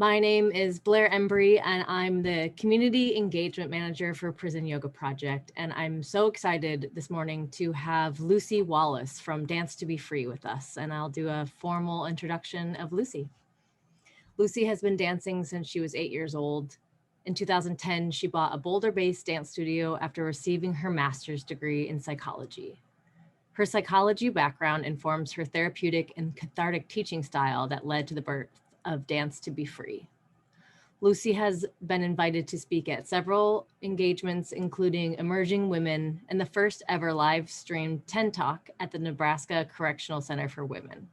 My name is Blair Embry, and I'm the Community Engagement Manager for Prison Yoga Project. And I'm so excited this morning to have Lucy Wallace from Dance to Be Free with us. And I'll do a formal introduction of Lucy. Lucy has been dancing since she was 8 years old. In 2010, she bought a Boulder-based dance studio after receiving her master's degree in psychology. Her psychology background informs her therapeutic and cathartic teaching style that led to the birth of Dance to Be Free. Lucy has been invited to speak at several engagements, including Emerging Women and the first ever live streamed 10 Talk at the Nebraska Correctional Center for Women.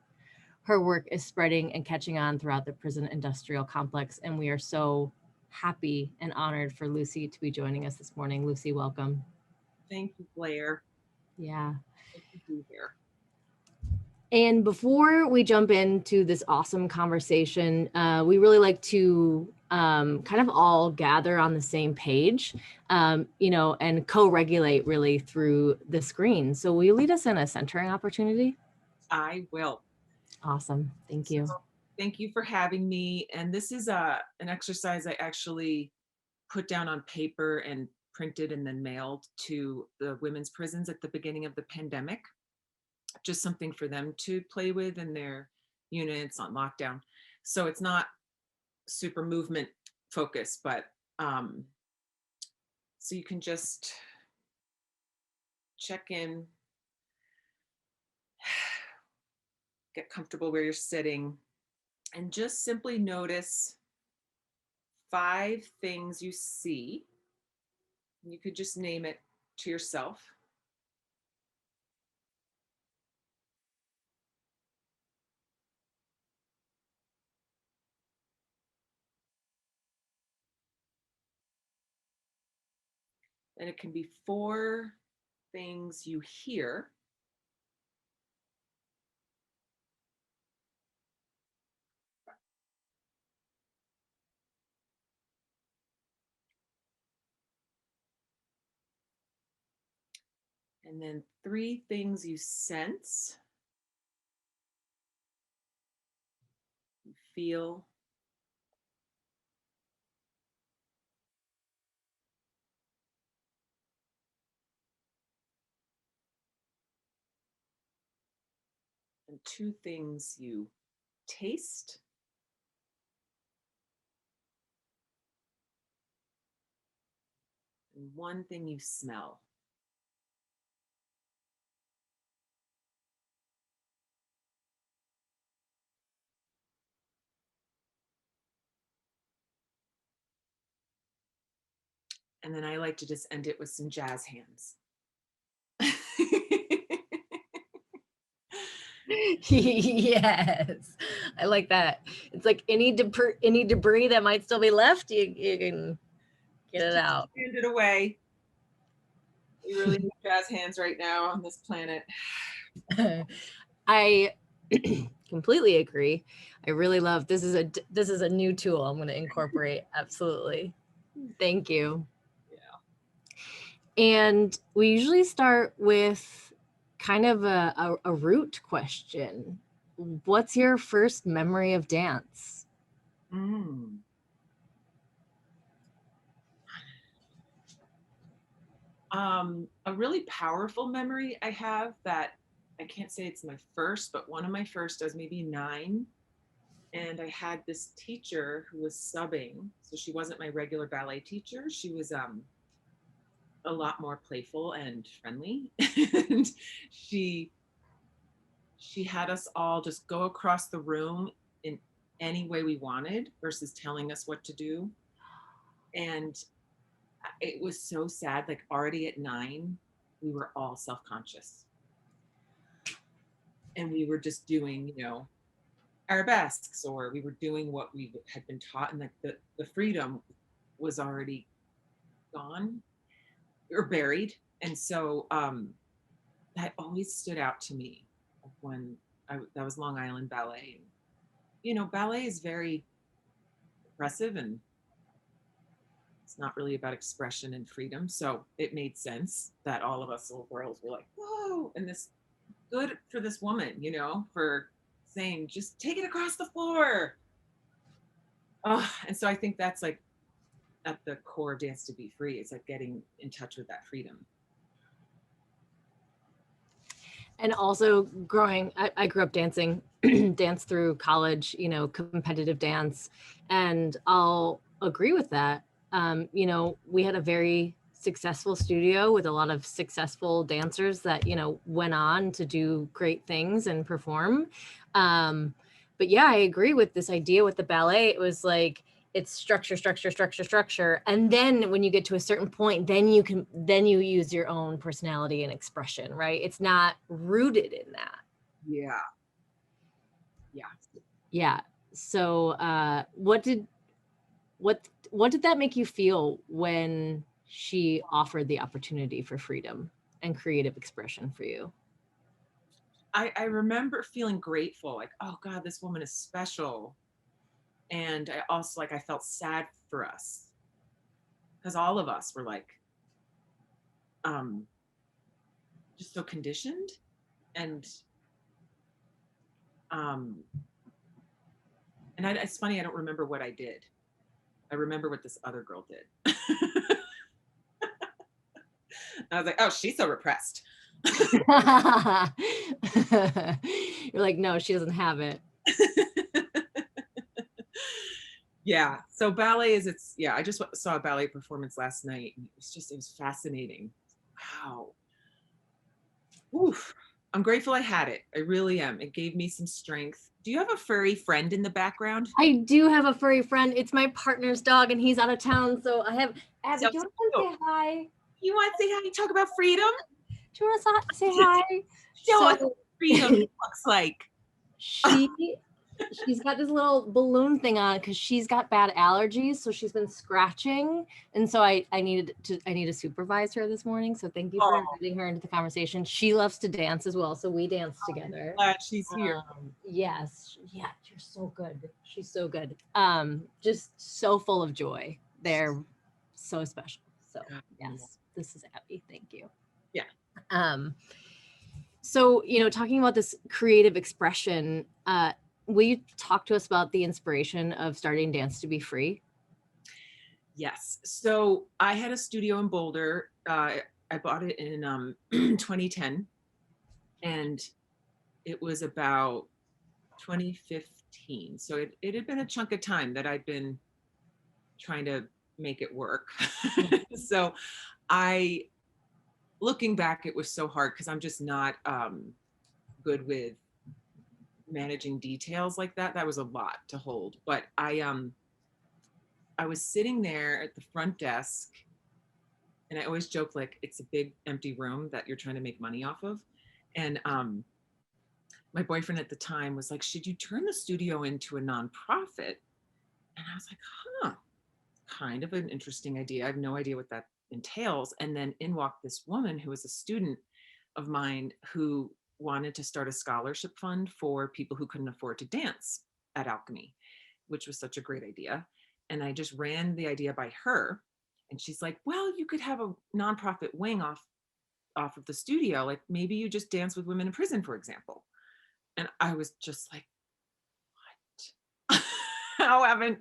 Her work is spreading and catching on throughout the prison industrial complex, and we are so happy and honored for Lucy to be joining us this morning. Lucy, welcome. Thank you, Blair. Yeah. Good to be here. And before we jump into this awesome conversation, we really like to kind of all gather on the same page, and co-regulate really through the screen. So will you lead us in a centering opportunity? I will. Awesome. Thank you. So, thank you for having me. And this is an exercise I actually put down on paper and printed and then mailed to the women's prisons at the beginning of the pandemic. Just something for them to play with in their units on lockdown. So it's not super movement focused, but so you can just check in, get comfortable where you're sitting, and just simply notice 5 things you see. You could just name it to yourself. And it can be 4 things you hear. And then 3 things you sense, you feel, and 2 things you taste, and 1 thing you smell. And then I like to just end it with some jazz hands. Yes, I like that. It's like any debris that might still be left, you can get it out. Hand it away. We really need jazz hands right now on this planet. I completely agree. I really love this is a new tool I'm going to incorporate. Absolutely. Thank you. Yeah. And we usually start with kind of a root question. What's your first memory of dance? Mm. A really powerful memory I have that I can't say it's my first, but one of my first, I was maybe 9. And I had this teacher who was subbing. So she wasn't my regular ballet teacher. She was a lot more playful and friendly. And she she had us all just go across the room in any way we wanted versus telling us what to do. And it was so sad. Like already at 9, we were all self-conscious. And we were just doing, arabesques, or we were doing what we had been taught, and like the freedom was already gone or buried. And so that always stood out to me when that was Long Island Ballet. And, ballet is very oppressive, and it's not really about expression and freedom. So it made sense that all of us little girls were like, whoa, and this good for this woman, for saying, just take it across the floor. And so I think that's like at the core of Dance to Be Free. It's like getting in touch with that freedom. And also I grew up dancing, dance through college, you know, competitive dance. And I'll agree with that. You know, we had a very successful studio with a lot of successful dancers that, you know, went on to do great things and perform. But yeah, I agree with this idea with the ballet. It was like, it's structure, structure, structure, structure. And then when you get to a certain point, then you use your own personality and expression, right? It's not rooted in that. Yeah. Yeah. Yeah. So what did that make you feel when she offered the opportunity for freedom and creative expression for you? I remember feeling grateful, like, oh God, this woman is special. And I also like I felt sad for us because all of us were like um just so conditioned and um it's funny I don't remember what I did. I remember what this other girl did. I was like, oh, she's so repressed. You're like, no, she doesn't have it. Yeah. So ballet is it's yeah, I just saw a ballet performance last night and it was fascinating. Wow. Oof. I'm grateful I had it. I really am. It gave me some strength. Do you have a furry friend in the background? I do have a furry friend. It's my partner's dog, and he's out of town. So I have Abby. So, Do you want to come say hi? you want to say how you talk about freedom? Do you want to say hi? Show us So what freedom looks like. she she's got this little balloon thing on because she's got bad allergies, so she's been scratching, and so I need to supervise her this morning. So thank you for Oh, inviting her into the conversation. She loves to dance as well, so we dance together. glad she's here. Yes, yeah, you're so good. She's so good. Just so full of joy. They're so special. So yes, this is Abby. Thank you. Yeah. Um, so, you know, talking about this creative expression, will you talk to us about the inspiration of starting Dance to Be Free? Yes. So I had a studio in Boulder. I bought it in 2010, and it was about 2015. So it had been a chunk of time that I'd been trying to make it work. So I, looking back, it was so hard because I'm just not good with managing details like that. That was a lot to hold. But I was sitting there at the front desk, and I always joke like it's a big empty room that you're trying to make money off of. And my boyfriend at the time was like, should you turn the studio into a nonprofit? And I was like, huh, kind of an interesting idea. I have no idea what that entails. And then in walked this woman who was a student of mine who wanted to start a scholarship fund for people who couldn't afford to dance at Alchemy, which was such a great idea. And I just ran the idea by her. And she's like, well, you could have a nonprofit wing off of the studio. Like maybe you just dance with women in prison, for example. And I was just like, what? How haven't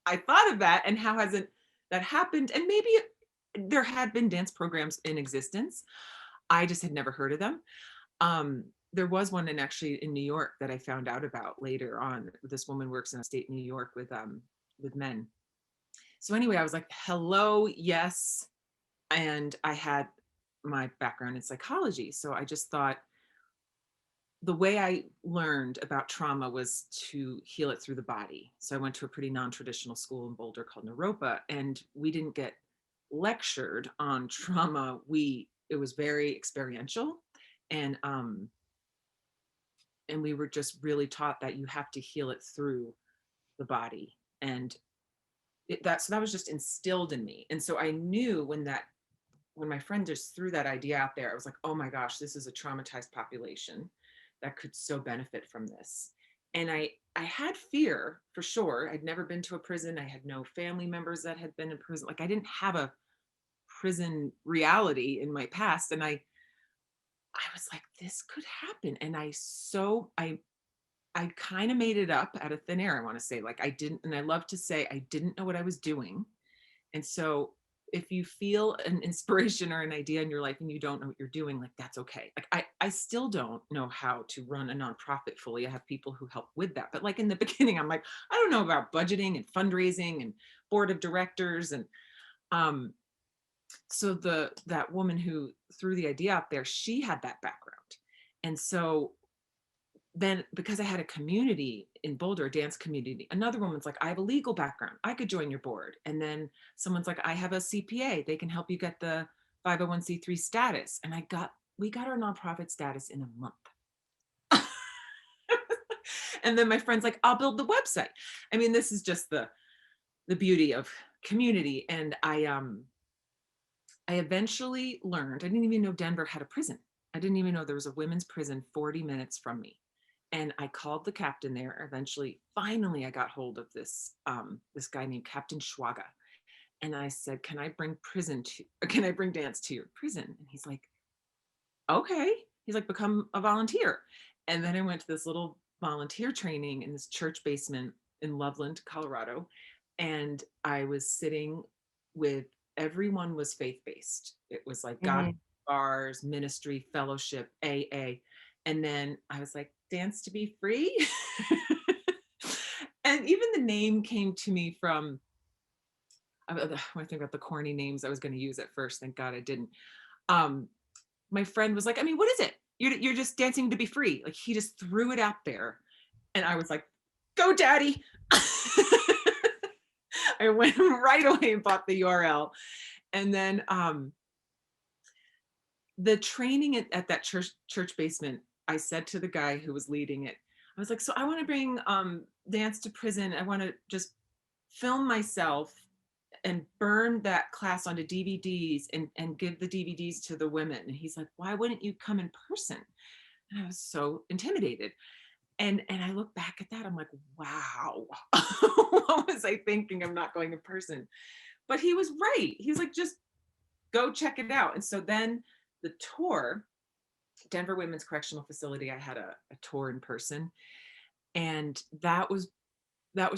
I thought of that? And how hasn't that happened? And maybe there had been dance programs in existence. I just had never heard of them. There was one actually in New York that I found out about later on. This woman works in upstate New York with men. So anyway, I was like, hello, yes. And I had my background in psychology. So I just thought the way I learned about trauma was to heal it through the body. So I went to a pretty non-traditional school in Boulder called Naropa, and we didn't get lectured on trauma. It was very experiential, and and we were just really taught that you have to heal it through the body, and so that was just instilled in me. And so I knew when my friend just threw that idea out there, I was like, oh my gosh, this is a traumatized population that could so benefit from this. And I had fear for sure. I'd never been to a prison. I had no family members that had been in prison. Like I didn't have a prison reality in my past. And I was like, this could happen. And I I kind of made it up out of thin air. I want to say, like, I didn't, and I love to say I didn't know what I was doing. And so if you feel an inspiration or an idea in your life and you don't know what you're doing, like, that's okay. Like, I still don't know how to run a nonprofit fully. I have people who help with that. But like in the beginning, I'm like, I don't know about budgeting and fundraising and board of directors. And um, so that woman who threw the idea out there, she had that background. And so then, because I had a community in Boulder, a dance community, another woman's like, I have a legal background, I could join your board. And then someone's like, I have a CPA, they can help you get the 501c3 status. And we got our nonprofit status in a month. And then my friend's like, I'll build the website. I mean, this is just the beauty of community. And I eventually learned, I didn't even know Denver had a prison. I didn't even know there was a women's prison 40 minutes from me. And I called the captain there. Eventually, finally, I got hold of this guy named Captain Schwaga. And I said, can I bring dance to your prison? And he's like, okay. He's like, become a volunteer. And then I went to this little volunteer training in this church basement in Loveland, Colorado. And I was sitting with, everyone was faith-based. It was like God, bars, ministry, fellowship, AA. And then I was like, dance to be free. And even the name came to me from, when I think about the corny names I was going to use at first, thank God I didn't. My friend was like, I mean, what is it? You're just dancing to be free. Like, he just threw it out there. And I was like, go daddy. I went right away and bought the URL. And then the training at that church basement, I said to the guy who was leading it, I was like, so I want to bring dance to prison. I want to just film myself and burn that class onto DVDs and give the DVDs to the women. And he's like, why wouldn't you come in person? And I was so intimidated. And I look back at that, I'm like, wow, what was I thinking? I'm not going in person. But he was right. He's like, just go check it out. And so then the tour, Denver Women's Correctional Facility, I had a tour in person. And that was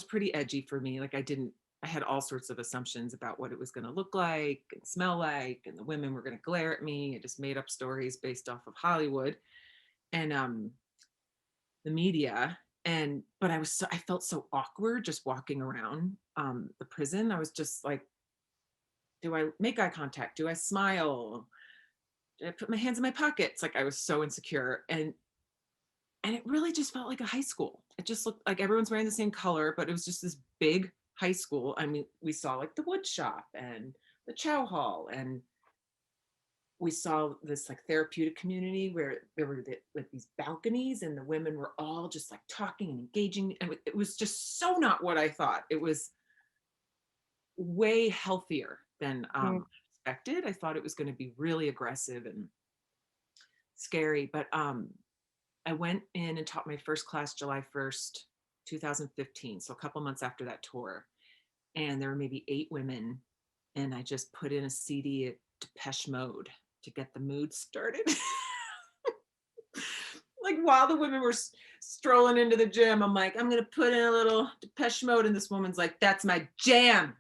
pretty edgy for me. Like, I had all sorts of assumptions about what it was going to look like and smell like, and the women were going to glare at me. I just made up stories based off of Hollywood and the media. But I felt so awkward just walking around the prison. I was just like, do I make eye contact? Do I smile? Do I put my hands in my pockets? Like, I was so insecure. And it really just felt like a high school. It just looked like everyone's wearing the same color, but it was just this big high school. I mean, we saw like the wood shop and the chow hall, and we saw this like therapeutic community where there were like these balconies, and the women were all just like talking and engaging. And it was just so not what I thought. It was way healthier than expected. I thought it was going to be really aggressive and scary, but I went in and taught my first class July 1st, 2015. So a couple months after that tour. And there were maybe 8 women. And I just put in a CD at Depeche Mode to get the mood started. Like, while the women were strolling into the gym, I'm like, I'm going to put in a little Depeche Mode. And this woman's like, that's my jam.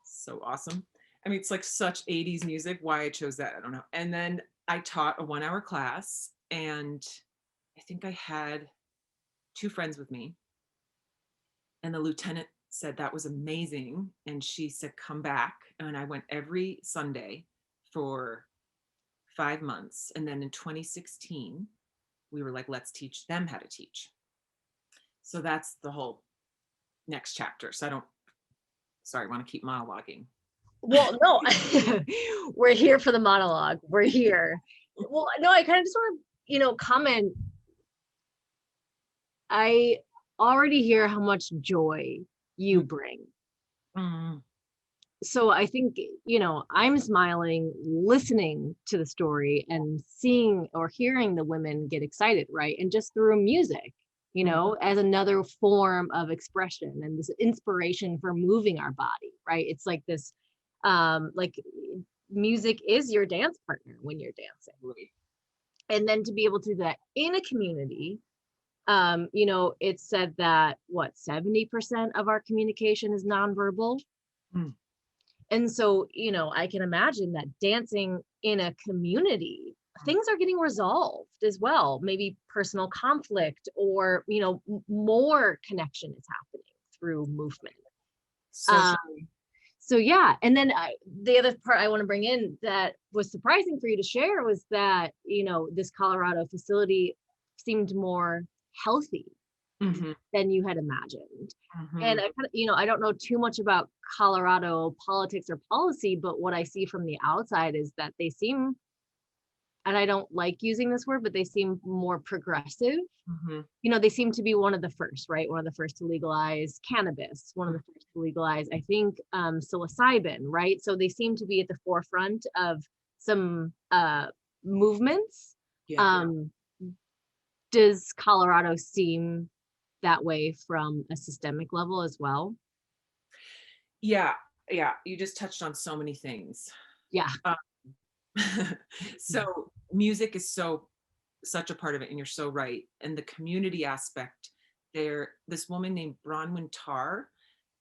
So awesome. I mean, it's like such 80s music. Why I chose that, I don't know. And then I taught a 1-hour class, and I think I had 2 friends with me. And the lieutenant said that was amazing. And she said, come back. And I went every Sunday for 5 months. And then in 2016, we were like, let's teach them how to teach. So that's the whole next chapter. So I want to keep monologuing. Well, no, we're here for the monologue. We're here. Well, no, I kind of just want to, comment. I already hear how much joy you bring. So I think, I'm smiling, listening to the story and seeing or hearing the women get excited, right? And just through music, as another form of expression and this inspiration for moving our body, right? It's like this, like music is your dance partner when you're dancing. Right. And then to be able to do that in a community, You know, it's said that what 70% of our communication is nonverbal. Mm. And so, you know, I can imagine that dancing in a community, things are getting resolved as well. Maybe personal conflict or, you know, more connection is happening through movement. So Um, so yeah, and then the other part I want to bring in that was surprising for you to share was that, you know, this Colorado facility seemed more healthy Mhm, than you had imagined. And mhm. I kind of, you know, I don't know too much about Colorado politics or policy, but what I see from the outside is that they seem, and I don't like using this word, but they seem more progressive. Mhm. You know, they seem to be one of the first, right? One of the first to legalize cannabis, one of the first to legalize, I think, psilocybin, right? So they seem to be at the forefront of some movements. Yeah. Um, does Colorado seem that way from a systemic level as well? Yeah, yeah, you just touched on so many things. Yeah. Um, so music is such a part of it, and you're so right. And the community aspect there, this woman named Bronwyn Tarr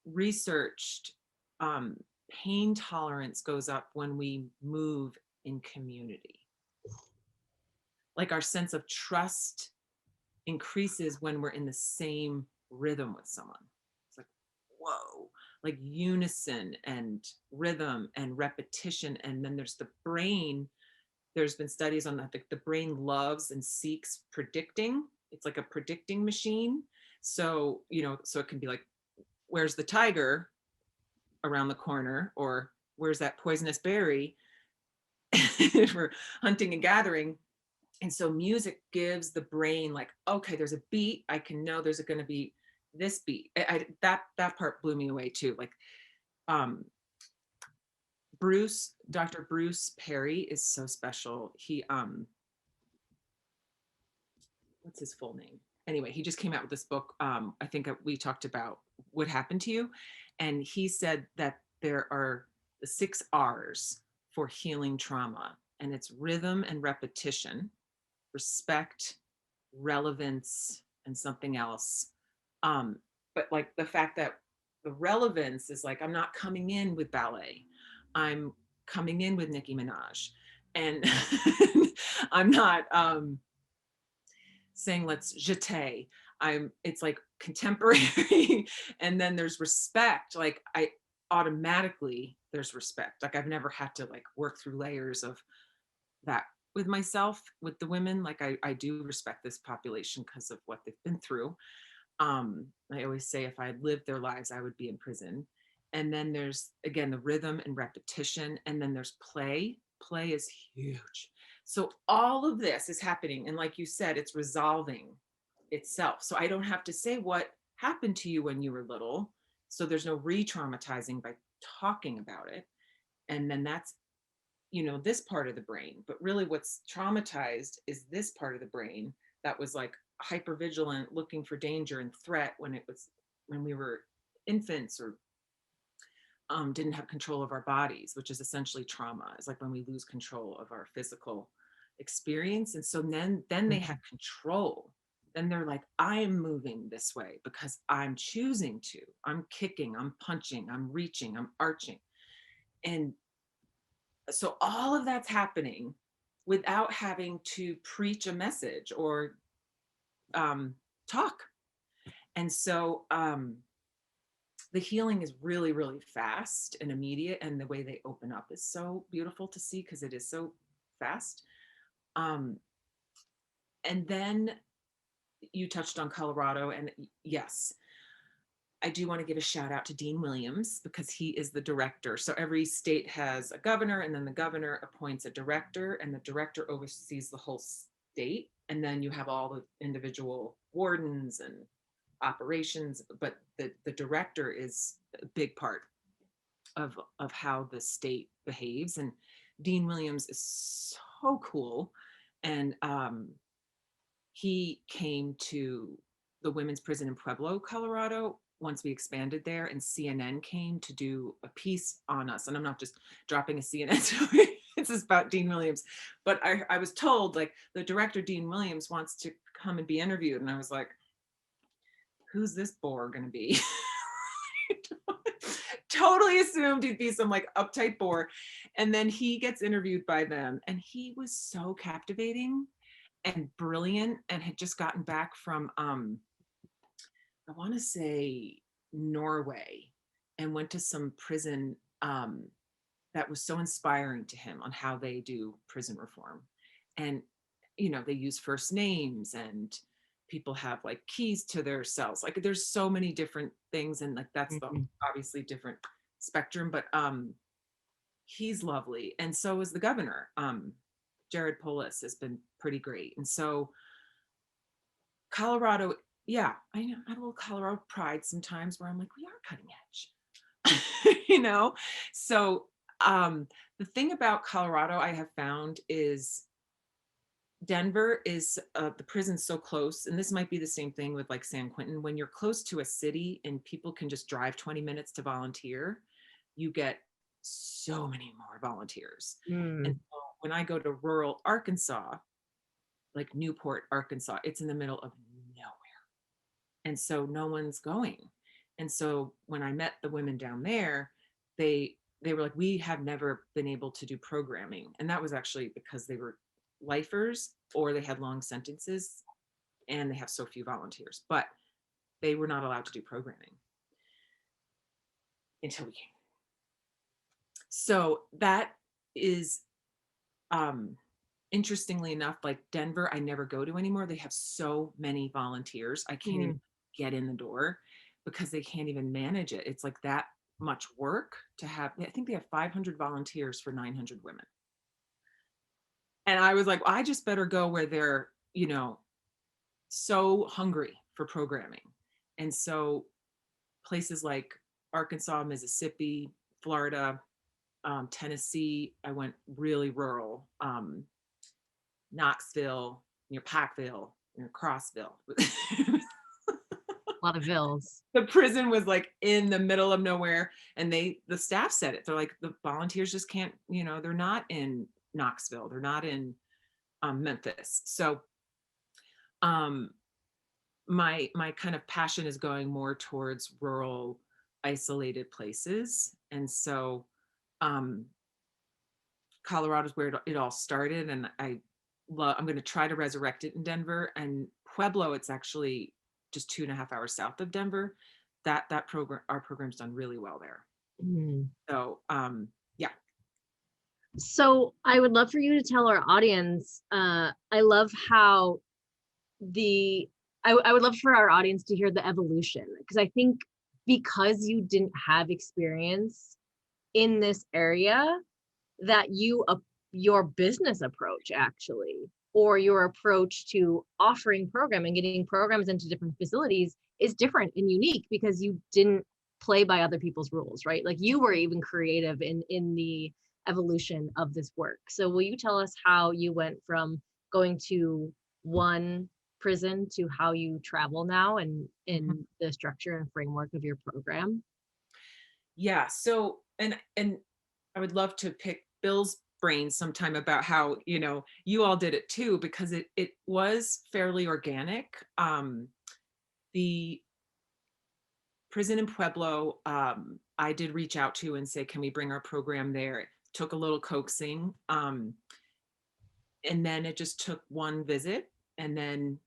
researched um, pain tolerance goes up when we move in community. Like our sense of trust increases when we're in the same rhythm with someone. It's like, whoa, like unison and rhythm and repetition. And then there's the brain. There's been studies on that. The brain loves and seeks predicting. It's like a predicting machine. So, you know, so it can be like, where's the tiger around the corner? Or where's that poisonous berry for hunting and gathering? And so music gives the brain like, okay, there's a beat. I can know there's going to be this beat. That part blew me away too. Like um, Dr. Bruce Perry is so special. He what's his full name? Anyway, he just came out with this book. I think we talked about what happened to you, and he said that there are the 6 R's for healing trauma, and it's rhythm and repetition, respect, relevance, and something else. But like the fact that the relevance is like, I'm not coming in with ballet, I'm coming in with Nicki Minaj, and I'm not saying let's jete. It's like contemporary, and then there's respect. Like I automatically there's respect. Like I've never had to like work through layers of that with myself, with the women. Like I do respect this population because of what they've been through. I always say if I had lived their lives, I would be in prison. And then there's again the rhythm and repetition, and then there's play. Play is huge. So all of this is happening, and like you said, it's resolving itself. So I don't have to say what happened to you when you were little. So there's no re-traumatizing by talking about it. And then that's, you know, this part of the brain. But really what's traumatized is this part of the brain that was like hyper vigilant, looking for danger and threat when we were infants, or didn't have control of our bodies, which is essentially trauma. It's like when we lose control of our physical experience. And so then they have control. Then they're like, I'm moving this way because I'm choosing to. I'm kicking, I'm punching, I'm reaching, I'm arching. And so all of that's happening without having to preach a message or talk. And so the healing is really, really fast and immediate. And the way they open up is so beautiful to see because it is so fast. Um, and then you touched on Colorado. And yes, I do want to give a shout out to Dean Williams because he is the director. So every state has a governor, and then the governor appoints a director, and the director oversees the whole state. And then you have all the individual wardens and operations, but the director is a big part of how the state behaves. And Dean Williams is so cool. And he came to the women's prison in Pueblo, Colorado, once we expanded there, and CNN came to do a piece on us. And I'm not just dropping a CNN story. This is about Dean Williams. But I was told like the director, Dean Williams, wants to come and be interviewed. And I was like, who's this bore gonna be? Totally assumed he'd be some like uptight bore. And then he gets interviewed by them, and he was so captivating and brilliant, and had just gotten back from I want to say Norway, and went to some prison that was so inspiring to him on how they do prison reform. And they use first names, and people have like keys to their cells. Like there's so many different things, and like that's the Mhm. obviously different spectrum, but he's lovely, and so is the governor. Jared Polis has been pretty great. And so Colorado, yeah, I know I have a little Colorado pride sometimes where I'm like, we are cutting edge. So the thing about Colorado I have found is Denver is the prison's so close, and this might be the same thing with like San Quentin. When you're close to a city and people can just drive 20 minutes to volunteer, you get so many more volunteers. And Mm. so when I go to rural Arkansas, like Newport, Arkansas, it's in the middle of nowhere. And so no one's going. And so when I met the women down there, they were like, we have never been able to do programming. And that was actually because they were lifers, or they had long sentences, and they have so few volunteers, but they were not allowed to do programming until we came. So that is interestingly enough, like Denver, I never go to anymore. They have so many volunteers. I can't even get in the door because they can't even manage it. It's like that much work to have. I think they have 500 volunteers for 900 women. And I was like, well, I just better go where they're, so hungry for programming. And so places like Arkansas, Mississippi, Florida, Tennessee, I went really rural. Knoxville, near Packville, near Crossville. A lot of vills. The prison was like in the middle of nowhere, and the staff said it. They're like, the volunteers just can't, they're not in Knoxville, they're not in Memphis. So um, my kind of passion is going more towards rural, isolated places. And so Colorado is where it all started, and I'm going to try to resurrect it in Denver. And Pueblo, it's actually just 2.5 hours south of Denver. That program, our program's done really well there. Mm. So yeah. So I would love for you to tell our audience, I love how I would love for our audience to hear the evolution, because I think because you didn't have experience in this area, that your business approach actually, or your approach to offering programming, getting programs into different facilities, is different and unique because you didn't play by other people's rules, right? Like you were even creative in the evolution of this work. So will you tell us how you went from going to one prison to how you travel now, and in the structure and framework of your program? Yeah. So and I would love to pick Bill's brain sometime about how, you all did it too, because it was fairly organic. The prison in Pueblo, I did reach out to and say, can we bring our program there? It took a little coaxing. And then it just took one visit, and then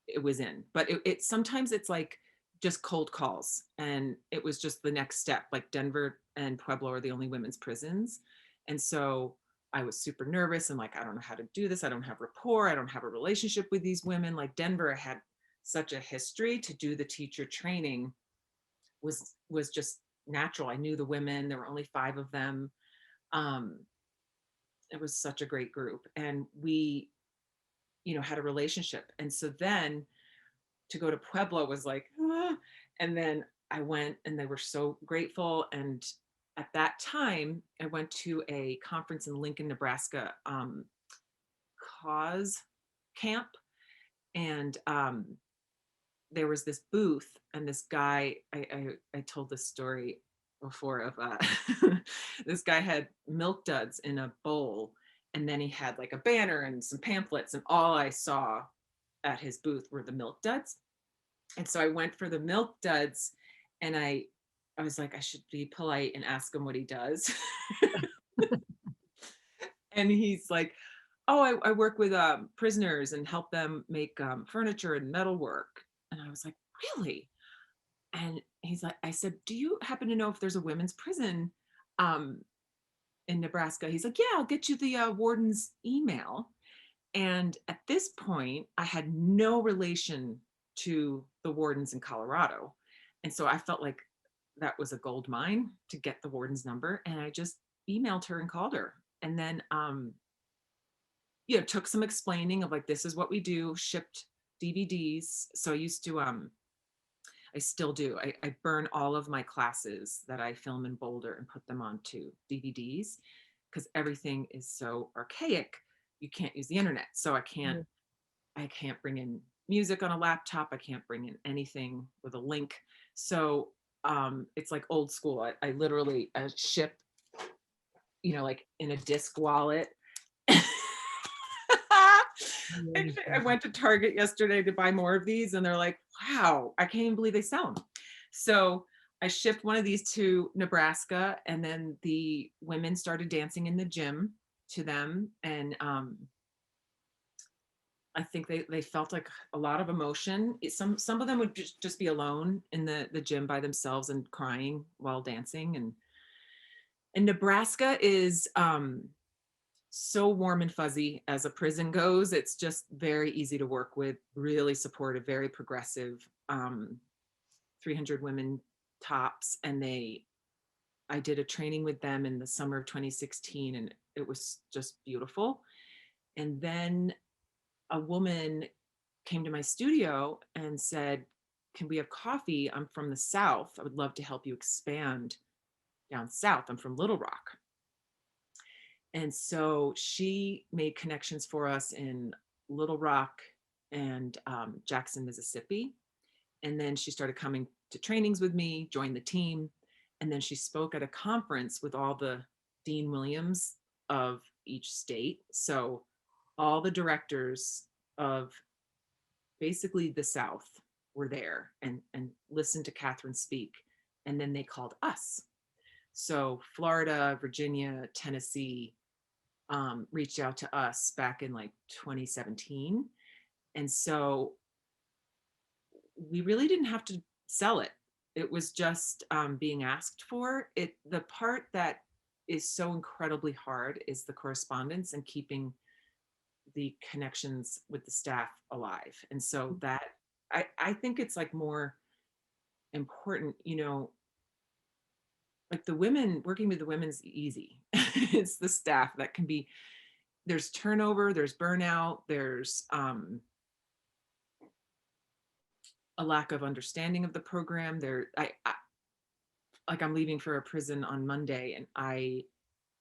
it was in. But it sometimes it's like just cold calls, and it was just the next step. Like Denver and Pueblo are the only women's prisons. And so I was super nervous and like, I don't know how to do this. I don't have rapport. I don't have a relationship with these women. Like Denver had such a history. To do the teacher training was just natural. I knew the women. There were only 5 of them. Um, it was such a great group, and we, had a relationship. And so then to go to Pueblo was like, ah. And then I went, and they were so grateful. And at that time, I went to a conference in Lincoln, Nebraska, cause camp. And there was this booth, and this guy, I told this story before of this guy had milk duds in a bowl, and then he had like a banner and some pamphlets, and all I saw at his booth were the milk duds. And so I went for the milk duds, and I was like, I should be polite and ask him what he does. And he's like, oh, I work with prisoners and help them make furniture and metalwork. And I was like, really? And he's like, I said, do you happen to know if there's a women's prison um, in Nebraska? He's like, yeah, I'll get you the warden's email. And at this point, I had no relation to the wardens in Colorado. And so I felt like that was a gold mine to get the warden's number. And I just emailed her and called her. And then, took some explaining of like, this is what we do, shipped DVDs. So I used to, I still do. I burn all of my classes that I film in Boulder and put them onto DVDs because everything is so archaic. You can't use the internet. So I can't bring in music on a laptop. I can't bring in anything with a link. So it's like old school. I literally ship, like in a disc wallet. I went to Target yesterday to buy more of these, and they're like, wow, I can't even believe they sell them. So I shipped one of these to Nebraska, and then the women started dancing in the gym to them. And I think they felt like a lot of emotion. Some of them would just be alone in the gym by themselves and crying while dancing. And Nebraska is so warm and fuzzy as a prison goes. It's just very easy to work with, really supportive, very progressive. 300 women tops, and I did a training with them in the summer of 2016, and it was just beautiful. And then a woman came to my studio and said, can we have coffee? I'm from the South. I would love to help you expand down South. I'm from Little Rock. And so she made connections for us in Little Rock and Jackson, Mississippi. And then she started coming to trainings with me, joined the team. And then she spoke at a conference with all the Dean Williams of each state. So all the directors of basically the South were there and listened to Catherine speak. And then they called us. So Florida, Virginia, Tennessee, reached out to us back in like 2017. And so we really didn't have to sell it. It was just being asked for. The part that is so incredibly hard is the correspondence and keeping the connections with the staff alive. And so that I think it's like more important, like the women, working with the women's easy. It's the staff that can be, there's turnover, there's burnout, there's a lack of understanding of the program. Like I'm leaving for a prison on Monday, and I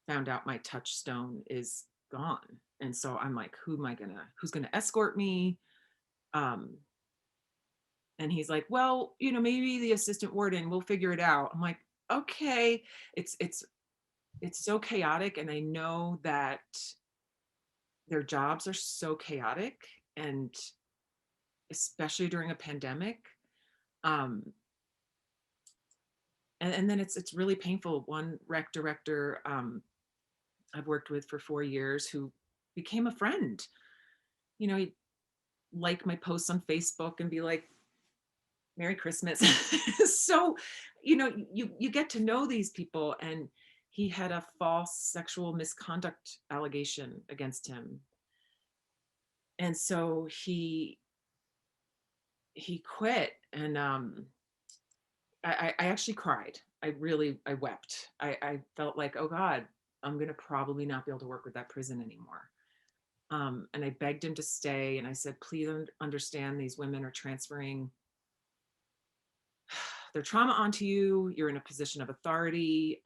found out my touchstone is gone. And so I'm like, who's gonna escort me? And he's like, well, maybe the assistant warden, we'll figure it out. I'm like, okay. It's so chaotic, and I know that their jobs are so chaotic, and especially during a pandemic. Um, and then it's really painful. One rec director I've worked with for 4 years who became a friend. He'd like my posts on Facebook and be like, Merry Christmas. So, you get to know these people, and he had a false sexual misconduct allegation against him. And so he quit, and I actually cried. I wept. I felt like, oh God, I'm going to probably not be able to work with that prison anymore. And I begged him to stay. And I said, please understand, these women are transferring their trauma onto you. You're in a position of authority.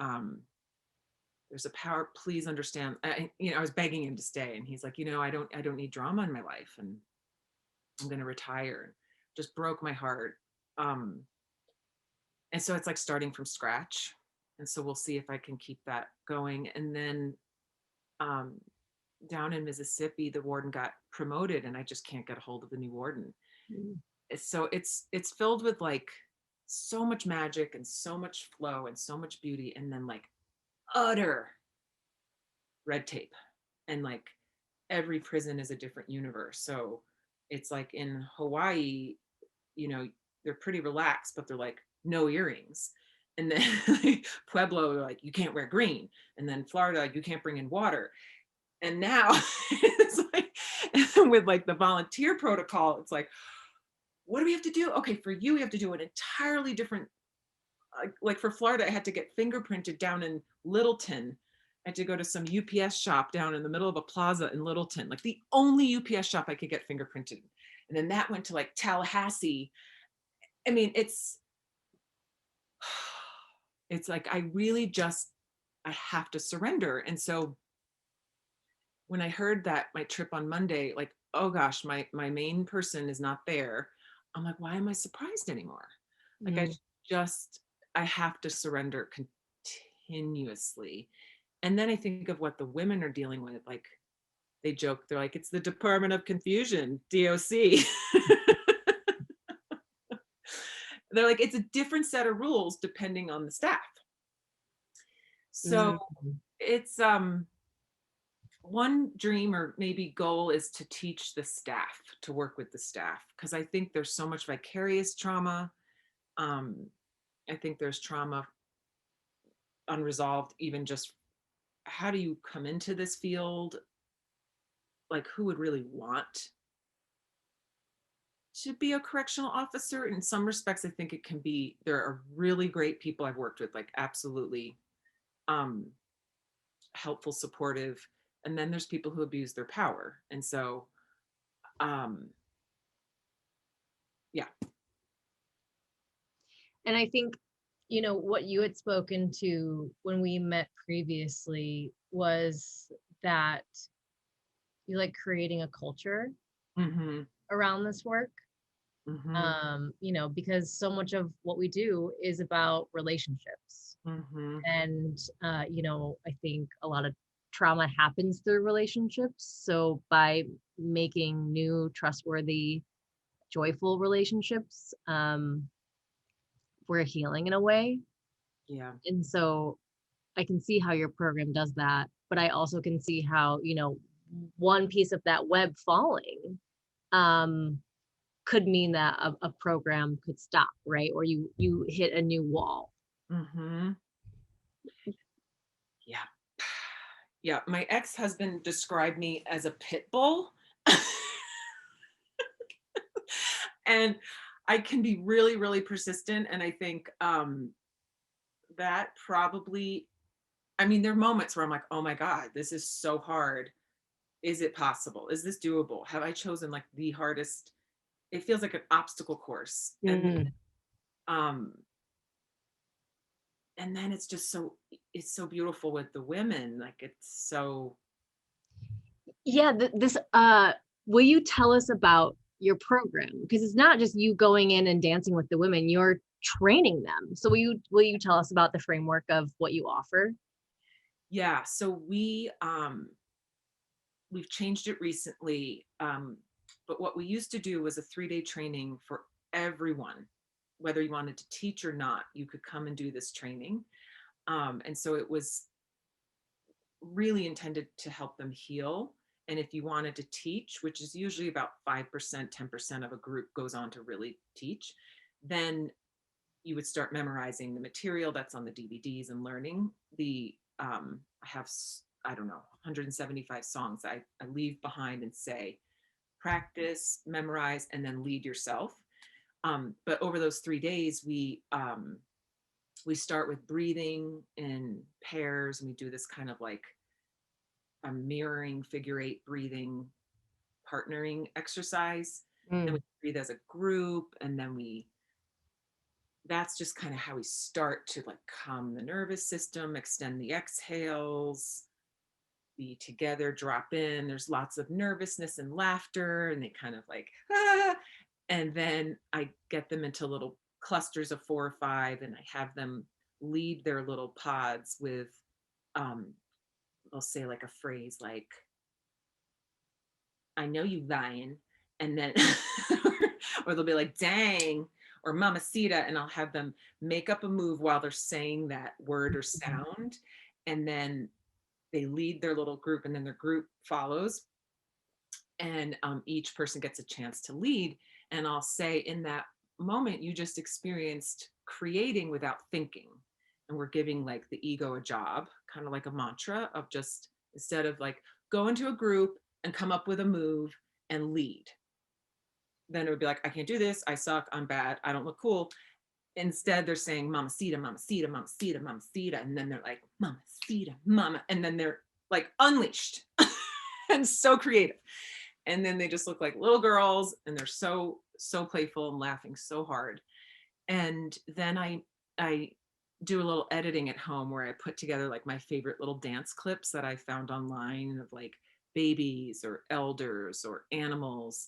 There's a power, please understand. I was begging him to stay, and he's like, I don't need drama in my life, and I'm going to retire. Just broke my heart. And so it's like starting from scratch. And so we'll see if I can keep that going. And then down in Mississippi, the warden got promoted and I just can't get a hold of the new warden. Mm. So it's filled with like so much magic and so much flow and so much beauty, and then like utter red tape, and like every prison is a different universe. So it's like in Hawaii, you know, they're pretty relaxed, but they're like no earrings. And then like, Pueblo, they're like, you can't wear green. And then Florida, like, you can't bring in water. And now it's like with like the volunteer protocol, it's like, what do we have to do? Okay, for you, we have to do an entirely different, like for Florida, I had to get fingerprinted down in Littleton. I had to go to some UPS shop down in the middle of a plaza in Littleton, like the only UPS shop I could get fingerprinted. And then that went to like Tallahassee. I mean, it's like I really just I have to surrender. And so when I heard that my trip on Monday, like, oh gosh, my main person is not there, I'm like, why am I surprised anymore? Like Mm. just I have to surrender continuously. And then I think of what the women are dealing with. Like they joke, they're like, it's the Department of Confusion, DOC. They're like, it's a different set of rules depending on the staff. So Mm. it's one dream or maybe goal is to teach the staff, to work with the staff, because I think there's so much vicarious trauma. um I think there's trauma unresolved, even just how do you come into this field, like who would really want to be a correctional officer. In some respects I think it can be, there are really great people I've worked with, like absolutely um helpful, supportive, and then there's people who abuse their power. And so um yeah. And I think, what you had spoken to when we met previously was that you like creating a culture Mm-hmm. around this work. Mm-hmm. Because so much of what we do is about relationships. Mm-hmm. And, I think a lot of trauma happens through relationships. So by making new, trustworthy, joyful relationships, we're healing in a way. Yeah. And so I can see how your program does that, but I also can see how, one piece of that web falling um, could mean that a program could stop, right? Or you hit a new wall. Mm-hmm. Yeah. Yeah. My ex-husband described me as a pit bull. And I can be really, really persistent. And I think that probably, I mean, there are moments where I'm like, oh my God, this is so hard. Is it possible? Is this doable? Have I chosen like the hardest? It feels like an obstacle course. Mm. Um, and then it's just so, it's so beautiful with the women. Like it's so, Yeah, this will you tell us about your program? Because it's not just you going in and dancing with the women, you're training them. So will you tell us about the framework of what you offer? yeah. So we've changed it recently. But what we used to do was a 3-day training for everyone, whether you wanted to teach or not, you could come and do this training. And so it was really intended to help them heal. And if you wanted to teach, which is usually about 5%, 10% of a group goes on to really teach, then you would start memorizing the material that's on the DVDs and learning the, I have, I don't know, 175 songs I leave behind and say, practice, memorize, and then lead yourself. But over those 3 days, we start with breathing in pairs, and we do this kind of like a mirroring figure eight breathing partnering exercise. Then we Mm. breathe as a group, and then that's just kind of how we start to like calm the nervous system, extend the exhales, be together, drop in. There's lots of nervousness and laughter, and they kind of like, ah. And then I get them into little clusters of 4 or 5, and I have them lead their little pods with, they'll say like a phrase like, I know you lying. And then, or they'll be like, dang, or mamacita. And I'll have them make up a move while they're saying that word or sound. And then they lead their little group, and then their group follows. And each person gets a chance to lead. And I'll say, in that moment, you just experienced creating without thinking. And we're giving like the ego a job, kind of like a mantra of just, instead of like, go into a group and come up with a move and lead. Then it would be like, I can't do this. I suck. I'm bad. I don't look cool. Instead, they're saying mamacita, mamacita, mamacita, mamacita. And then they're like, mamacita, mama. And then they're like unleashed and so creative. And then they just look like little girls, and they're so playful and laughing so hard. And then I do a little editing at home where I put together like my favorite little dance clips that I found online of like babies or elders or animals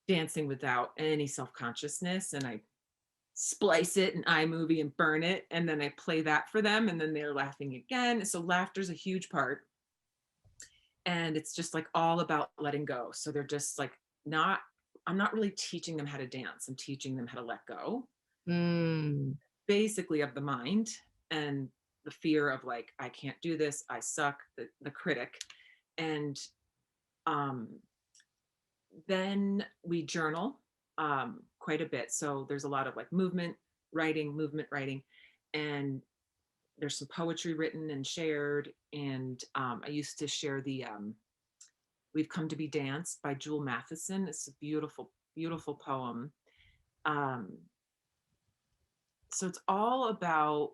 dancing without any self-consciousness, and I splice it in iMovie and burn it, and then I play that for them, and then they're laughing again. So laughter is a huge part, and it's just like all about letting go. So they're just like, not, I'm not really teaching them how to dance, I'm teaching them how to let go, basically, of the mind and the fear of like, I can't do this, I suck, the critic. And then we journal quite a bit. So there's a lot of like movement writing, and there's some poetry written and shared. And I used to share the We've Come to Be Danced by Jewel Matheson. It's a beautiful, beautiful poem. So it's all about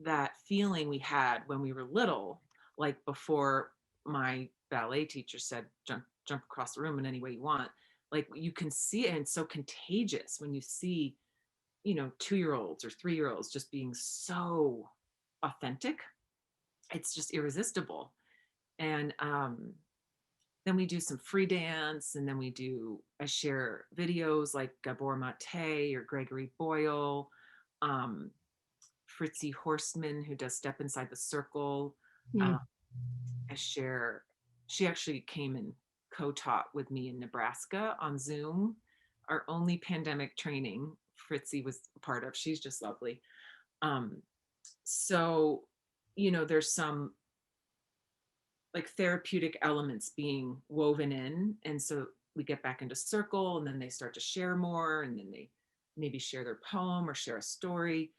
that feeling we had when we were little, like before my ballet teacher said, jump across the room in any way you want. Like you can see it, and it's so contagious when you see, 2-year-olds or 3-year-olds just being so authentic. It's just irresistible. And then we do some free dance, and then I share videos like Gabor Mate or Gregory Boyle, Fritzi Horstman, who does Step Inside the Circle. I share, she actually came and co-taught with me in Nebraska on Zoom, our only pandemic training Fritzi was a part of. She's just lovely. So, there's some like therapeutic elements being woven in. And so we get back into circle, and then they start to share more, and then they maybe share their poem or share a story.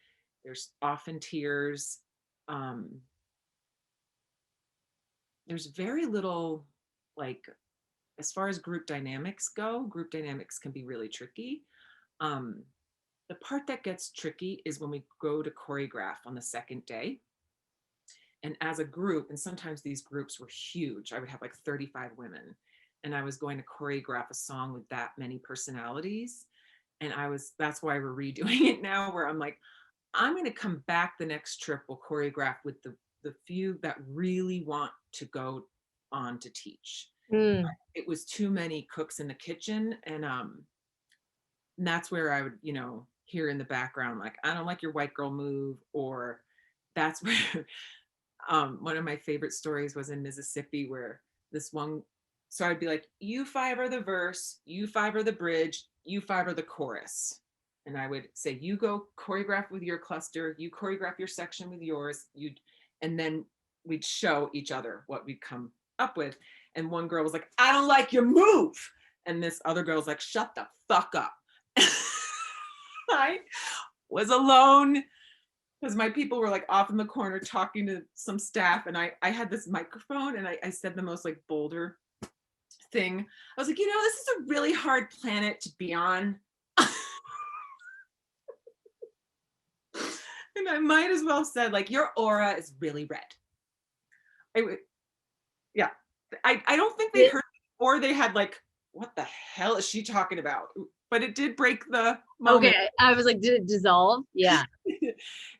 There's often tears. There's very little, like, as far as group dynamics go, group dynamics can be really tricky. The part that gets tricky is when we go to choreograph on the second day. And as a group, and sometimes these groups were huge, I would have like 35 women, and I was going to choreograph a song with that many personalities. And that's why we're redoing it now, where I'm like, I'm going to come back the next trip, we'll choreograph with the few that really want to go on to teach. It was too many cooks in the kitchen. And that's where I would, hear in the background, like, I don't like your white girl move, or that's where one of my favorite stories was in Mississippi, where this one, so I'd be like, you 5 are the verse, you 5 are the bridge, you 5 are the chorus. And I would say, you go choreograph with your cluster, you choreograph your section with yours, and then we'd show each other what we'd come up with. And one girl was like, I don't like your move. And this other girl was like, shut the fuck up. I was alone because my people were like off in the corner talking to some staff, and I had this microphone, and I said the most like bolder thing. I was like, this is a really hard planet to be on. And I might as well said, like, your aura is really red. Yeah. I don't think they heard, or they had like, what the hell is she talking about? But it did break the moment. Okay, I was like, did it dissolve? Yeah.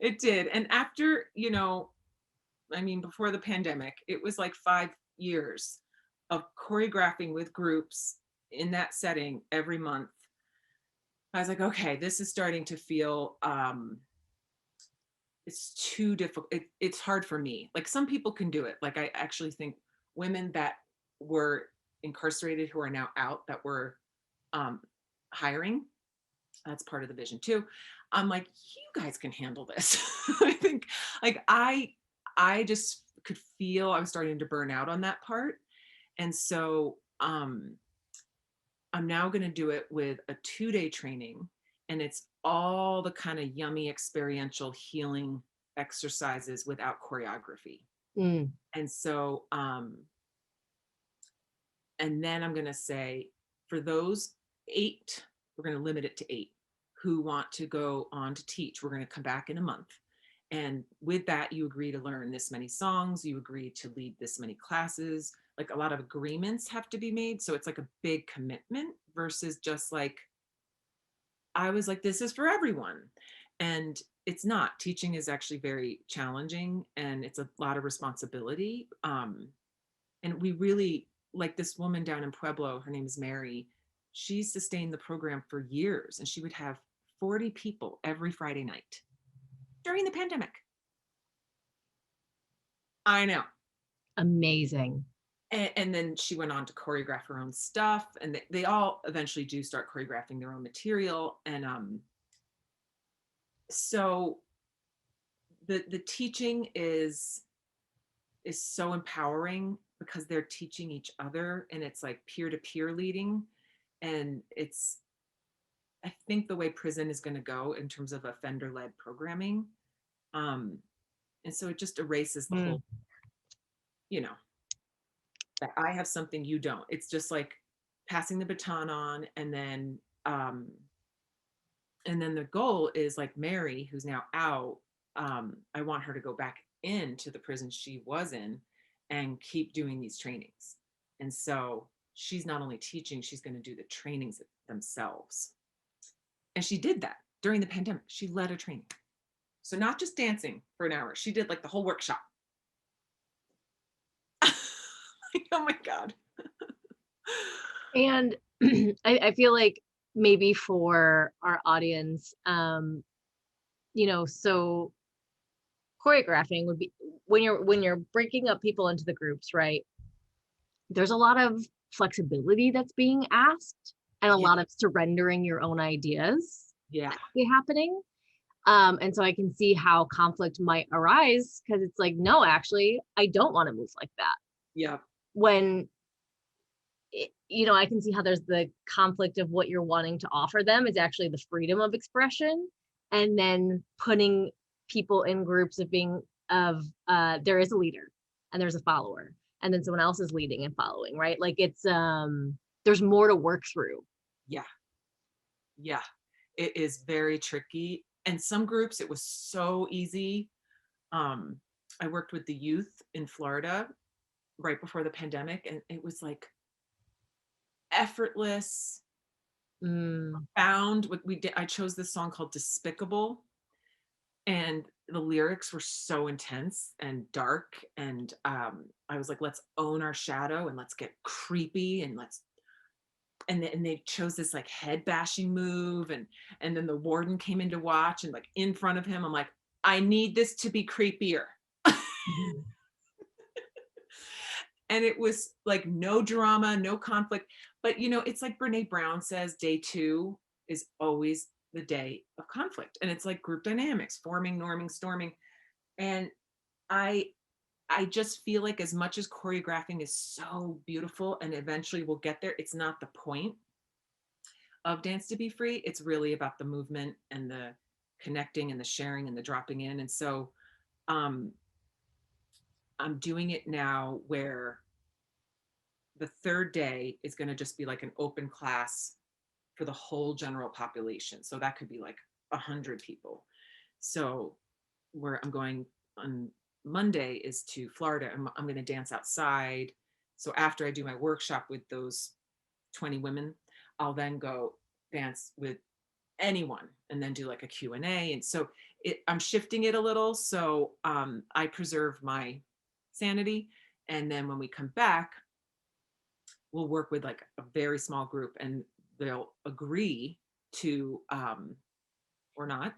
It did. And after, before the pandemic, it was like 5 years of choreographing with groups in that setting every month. I was like, okay, this is starting to feel, it's too difficult. It's hard for me. Like, some people can do it. Like, I actually think women that were incarcerated who are now out that we're hiring. That's part of the vision too. I'm like, you guys can handle this. I think like I just could feel I was starting to burn out on that part. And so I'm now going to do it with a 2-day training, and it's all the kind of yummy experiential healing exercises without choreography. Mm. And so and then I'm going to say for those 8, we're going to limit it to 8 who want to go on to teach. We're going to come back in a month. And with that, you agree to learn this many songs, you agree to lead this many classes. Like a lot of agreements have to be made. So it's like a big commitment versus just like, I was like, this is for everyone. And it's not. Teaching is actually very challenging and it's a lot of responsibility. And we really, like this woman down in Pueblo, her name is Mary, she sustained the program for years and she would have 40 people every Friday night during the pandemic. I know. Amazing. And then she went on to choreograph her own stuff, and they all eventually do start choreographing their own material. And so the teaching is so empowering because they're teaching each other, and it's like peer-to-peer leading. And it's, I think, the way prison is going to go in terms of offender-led programming. And so it just erases the whole, you know, that I have something you don't. It's just like passing the baton on, and then the goal is like Mary, who's now out. I want her to go back into the prison she was in and keep doing these trainings. And so she's not only teaching, she's going to do the trainings themselves. And she did that during the pandemic. She led a training. So not just dancing for an hour, she did like the whole workshop. Oh my God. And I feel like maybe for our audience, so choreographing would be when you're breaking up people into the groups, right? There's a lot of flexibility that's being asked and a Yeah. lot of surrendering your own ideas Yeah. happening. And so I can see how conflict might arise because it's like, no, actually, I don't want to move like that. Yeah. When I can see how there's the conflict of what you're wanting to offer them is actually the freedom of expression, and then putting people in groups of there is a leader and there's a follower, and then someone else is leading and following, right? Like it's there's more to work through. Yeah. Yeah. It is very tricky. And some groups, it was so easy. I worked with the youth in Florida right before the pandemic, and it was like effortless. Found what we did. I chose this song called Despicable, and the lyrics were so intense and dark. And I was like, let's own our shadow and let's get creepy and they chose this like head bashing move, and then the warden came in to watch, and like in front of him, I'm like, I need this to be creepier. And it was like no drama, no conflict. But it's like Brene Brown says, day 2 is always the day of conflict. And it's like group dynamics, forming, norming, storming. And I just feel like as much as choreographing is so beautiful and eventually we'll get there, it's not the point of Dance to Be Free. It's really about the movement and the connecting and the sharing and the dropping in. And so I'm doing it now where the 3rd day is going to just be like an open class for the whole general population. So that could be like 100 people. So where I'm going on Monday is to Florida. I'm going to dance outside. So after I do my workshop with those 20 women, I'll then go dance with anyone and then do like a Q&A. And so I'm shifting it a little. So I preserve my sanity. And then when we come back, we'll work with like a very small group, and they'll agree to or not.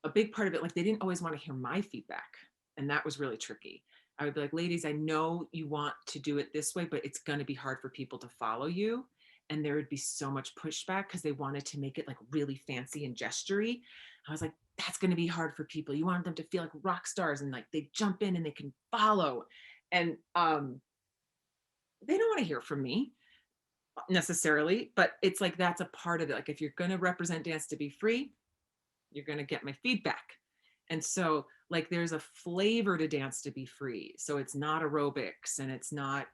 A big part of it, like they didn't always want to hear my feedback, and that was really tricky. I would be like, ladies, I know you want to do it this way, but it's going to be hard for people to follow you. And there would be so much pushback because they wanted to make it like really fancy and gestury. I was like, that's going to be hard for people. You want them to feel like rock stars and like they jump in and they can follow. And they don't want to hear from me necessarily, but it's like that's a part of it. Like if you're going to represent Dance to Be Free, you're going to get my feedback. And so like there's a flavor to Dance to Be Free. So it's not aerobics and it's not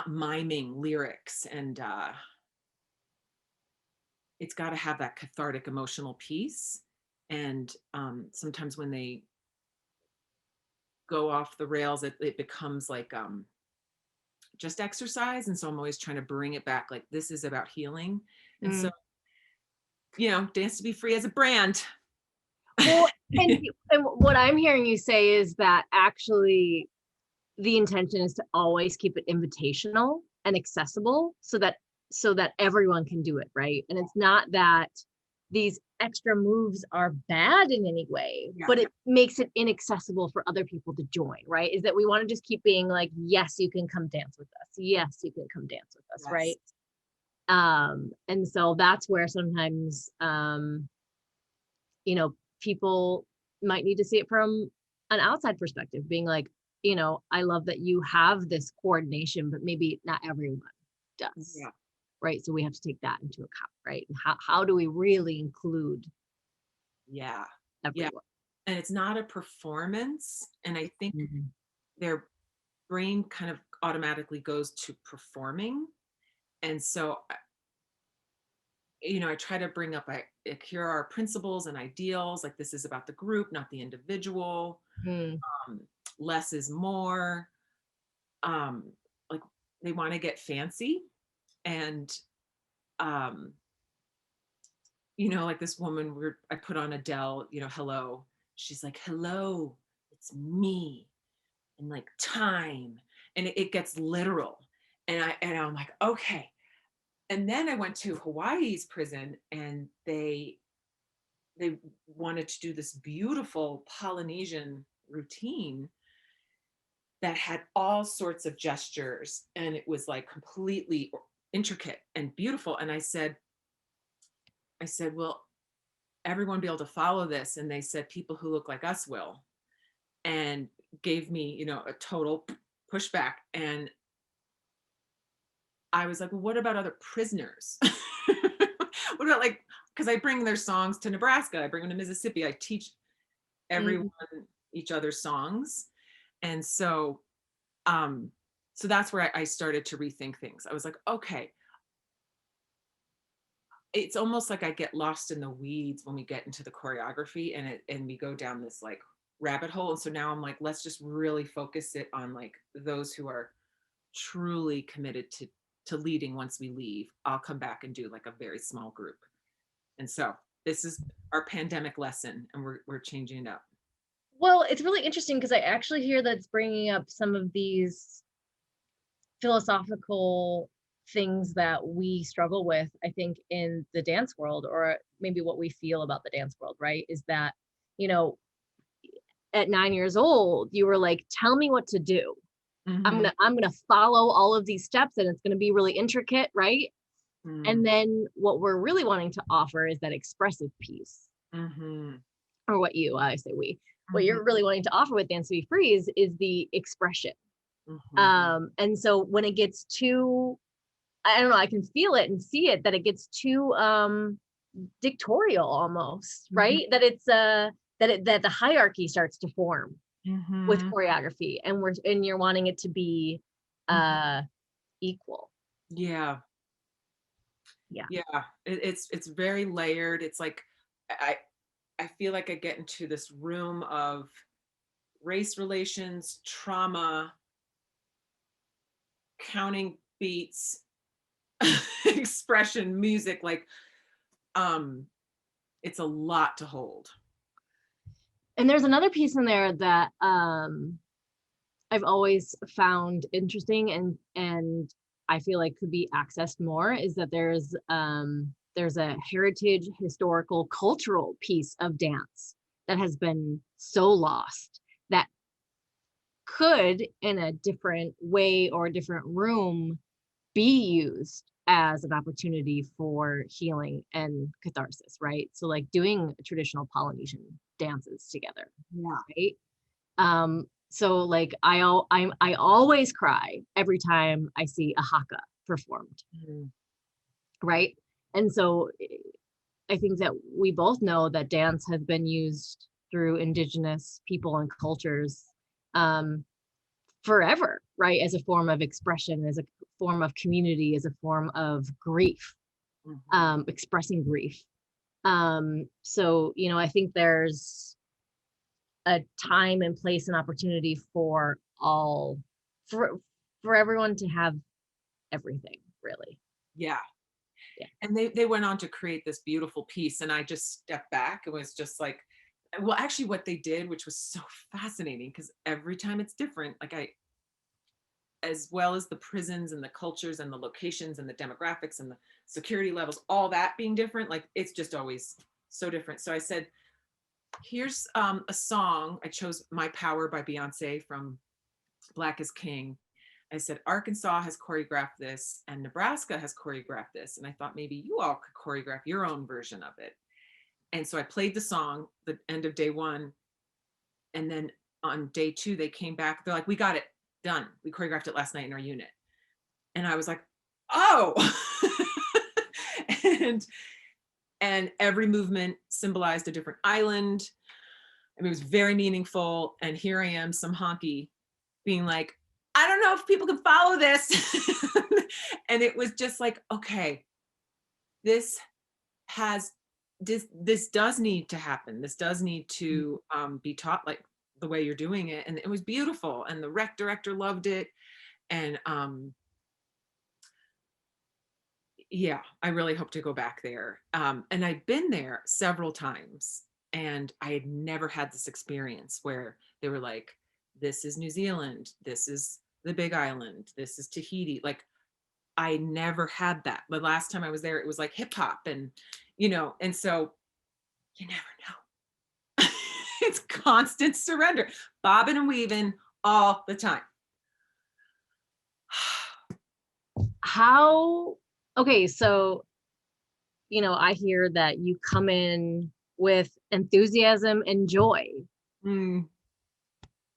miming lyrics, and it's got to have that cathartic emotional piece. And sometimes when they go off the rails, it becomes like just exercise. And so I'm always trying to bring it back, like this is about healing. And so, Dance to Be Free as a brand. Well, and what I'm hearing you say is that actually the intention is to always keep it invitational and accessible so that everyone can do it, right? And it's not that these extra moves are bad in any way, but it makes it inaccessible for other people to join, right? Is that we want to just keep being like, yes, you can come dance with us. Yes, you can come dance with us, right? And so that's where sometimes people might need to see it from an outside perspective, being like, I love that you have this coordination, but maybe not everyone does. Yeah. Right. So we have to take that into account, right? And how do we really include everyone? And it's not a performance. And I think their brain kind of automatically goes to performing. And so I try to bring up here are our principles and ideals. Like this is about the group, not the individual. Less is more. Like they want to get fancy, and like this woman I put on Adele, hello. She's like, hello, it's me, and like time, and it gets literal, and I'm like, okay. And then I went to Hawaii's prison, and they wanted to do this beautiful Polynesian routine that had all sorts of gestures, and it was like completely intricate and beautiful. And I said, well, everyone be able to follow this? And they said, people who look like us will, and gave me, a total pushback. And I was like, well, what about other prisoners? What about because I bring their songs to Nebraska, I bring them to Mississippi, I teach everyone each other's songs. And so that's where I started to rethink things. I was like, okay, it's almost like I get lost in the weeds when we get into the choreography, and we go down this like rabbit hole. And so now I'm like, let's just really focus it on like those who are truly committed to leading. Once we leave, I'll come back and do like a very small group. And so this is our pandemic lesson, and we're changing it up. Well, it's really interesting because I actually hear that it's bringing up some of these philosophical things that we struggle with, I think, in the dance world, or maybe what we feel about the dance world, right? Is that, at 9 years old, you were like, tell me what to do. I'm gonna follow all of these steps, and it's gonna be really intricate, right? And then what we're really wanting to offer is that expressive piece. Or what you're really wanting to offer with Dance to Be Free is the expression. And so when it gets too, I don't know, I can feel it and see it, that it gets too dictatorial almost, right? That it's that the hierarchy starts to form with choreography, and you're wanting it to be equal. Yeah. It's very layered. It's like I feel like I get into this room of race relations, trauma, counting beats, expression, music, like it's a lot to hold. And there's another piece in there that I've always found interesting, and I feel like could be accessed more, is that there's a heritage, historical, cultural piece of dance that has been so lost, that could, in a different way or a different room, be used as an opportunity for healing and catharsis, right? So like doing traditional Polynesian dances together, Yeah. right? So like I always cry every time I see a haka performed, Mm. right? And so I think that we both know that dance has been used through indigenous people and cultures um, forever, right? As a form of expression, as a form of community, as a form of grief, Mhm. expressing grief. So, you know, I think there's a time and place and opportunity for all, for for everyone to have everything, really. Yeah. Yeah. And they went on to create this beautiful piece, and I just stepped back. It was just like, well, actually what they did, which was so fascinating, because every time it's different, like I, as well as the prisons and the cultures and the locations and the demographics and the security levels, all that being different, like it's just always so different. So I said, here's a song. I chose My Power by Beyonce from Black is King. I said, Arkansas has choreographed this and Nebraska has choreographed this. And I thought maybe you all could choreograph your own version of it. And so I played the song, the end of day one. And then on day two, they came back. They're like, we got it done. We choreographed it last night in our unit. And I was like, oh. and and every movement symbolized a different island. I mean, it was very meaningful. And here I am, some honky, being like, I don't know if people can follow this. And it was just like, okay, this has this does need to happen. This does need to be taught like the way you're doing it. And it was beautiful. And the rec director loved it. And yeah, I really hope to go back there. And I've been there several times, and I had never had this experience where they were like, this is New Zealand, this is the Big Island, this is Tahiti. Like, I never had that. The last time I was there, it was like hip hop, and and so you never know. It's constant surrender, bobbing and weaving all the time. How, okay, so, you know, I hear that you come in with enthusiasm and joy, Mm,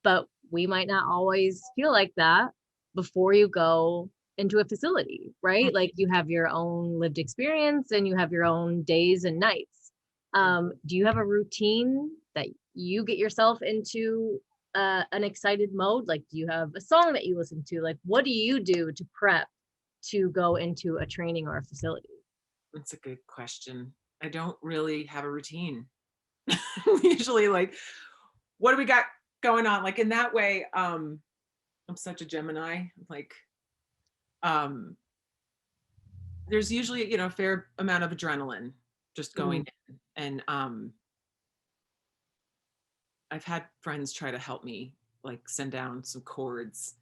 but we might not always feel like that before you go into a facility, right? Like you have your own lived experience and you have your own days and nights. Do you have a routine that you get yourself into an excited mode? Like, do you have a song that you listen to? Like, what do you do to prep to go into a training or a facility? that's a good question. I don't really have a routine. Usually like, what do we got going on? Like in that way, I'm such a Gemini. Like, um, there's usually, a fair amount of adrenaline just going Mm. in. And I've had friends try to help me like send down some chords,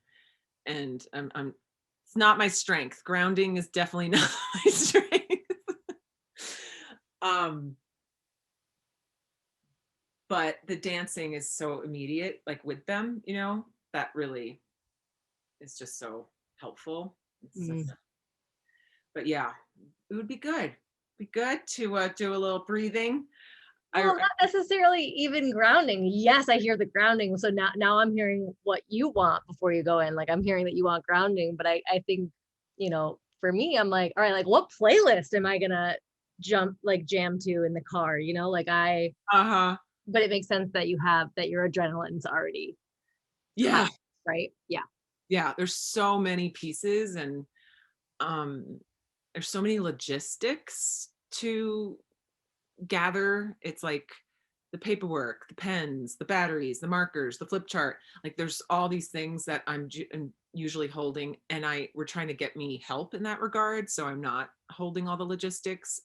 and I'm it's not my strength. Grounding is definitely not my strength. um, but the dancing is so immediate, like with them, that really is just so helpful. Mm. But yeah, it would be good. Be good to do a little breathing. Well, not necessarily even grounding. Yes, I hear the grounding. So now I'm hearing what you want before you go in. Like I'm hearing that you want grounding, but I think, you know, for me, I'm like, all right, like what playlist am I gonna jam to in the car? You know, like Uh-huh. but it makes sense that you have that your adrenaline's already Yeah. pumped, right? Yeah. Yeah. There's so many pieces, and um there's so many logistics to gather. It's like the paperwork, the pens, the batteries, the markers, the flip chart. Like there's all these things that I'm usually holding, and I we're trying to get me help in that regard, so I'm not holding all the logistics.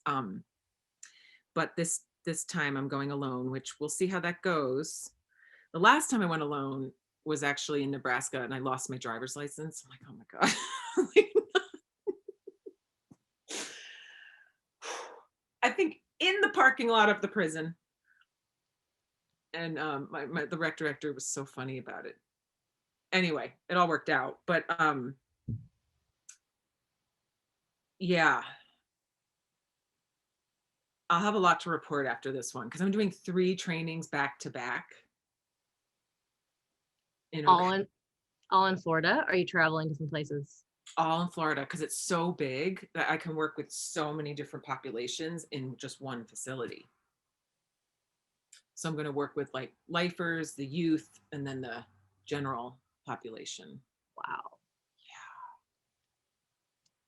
But this time I'm going alone, which we'll see how that goes. The last time I went alone was actually in Nebraska, and I lost my driver's license. I'm like, oh my god. Like, I think in the parking lot of the prison. And the rec director was so funny about it. anyway, it all worked out. But yeah, I'll have a lot to report after this one because I'm doing 3 trainings back to back. All in Florida? Are you traveling to some places? All in Florida because it's so big that I can work with so many different populations in just one facility. So I'm going to work with like lifers, the youth, and then the general population. Wow.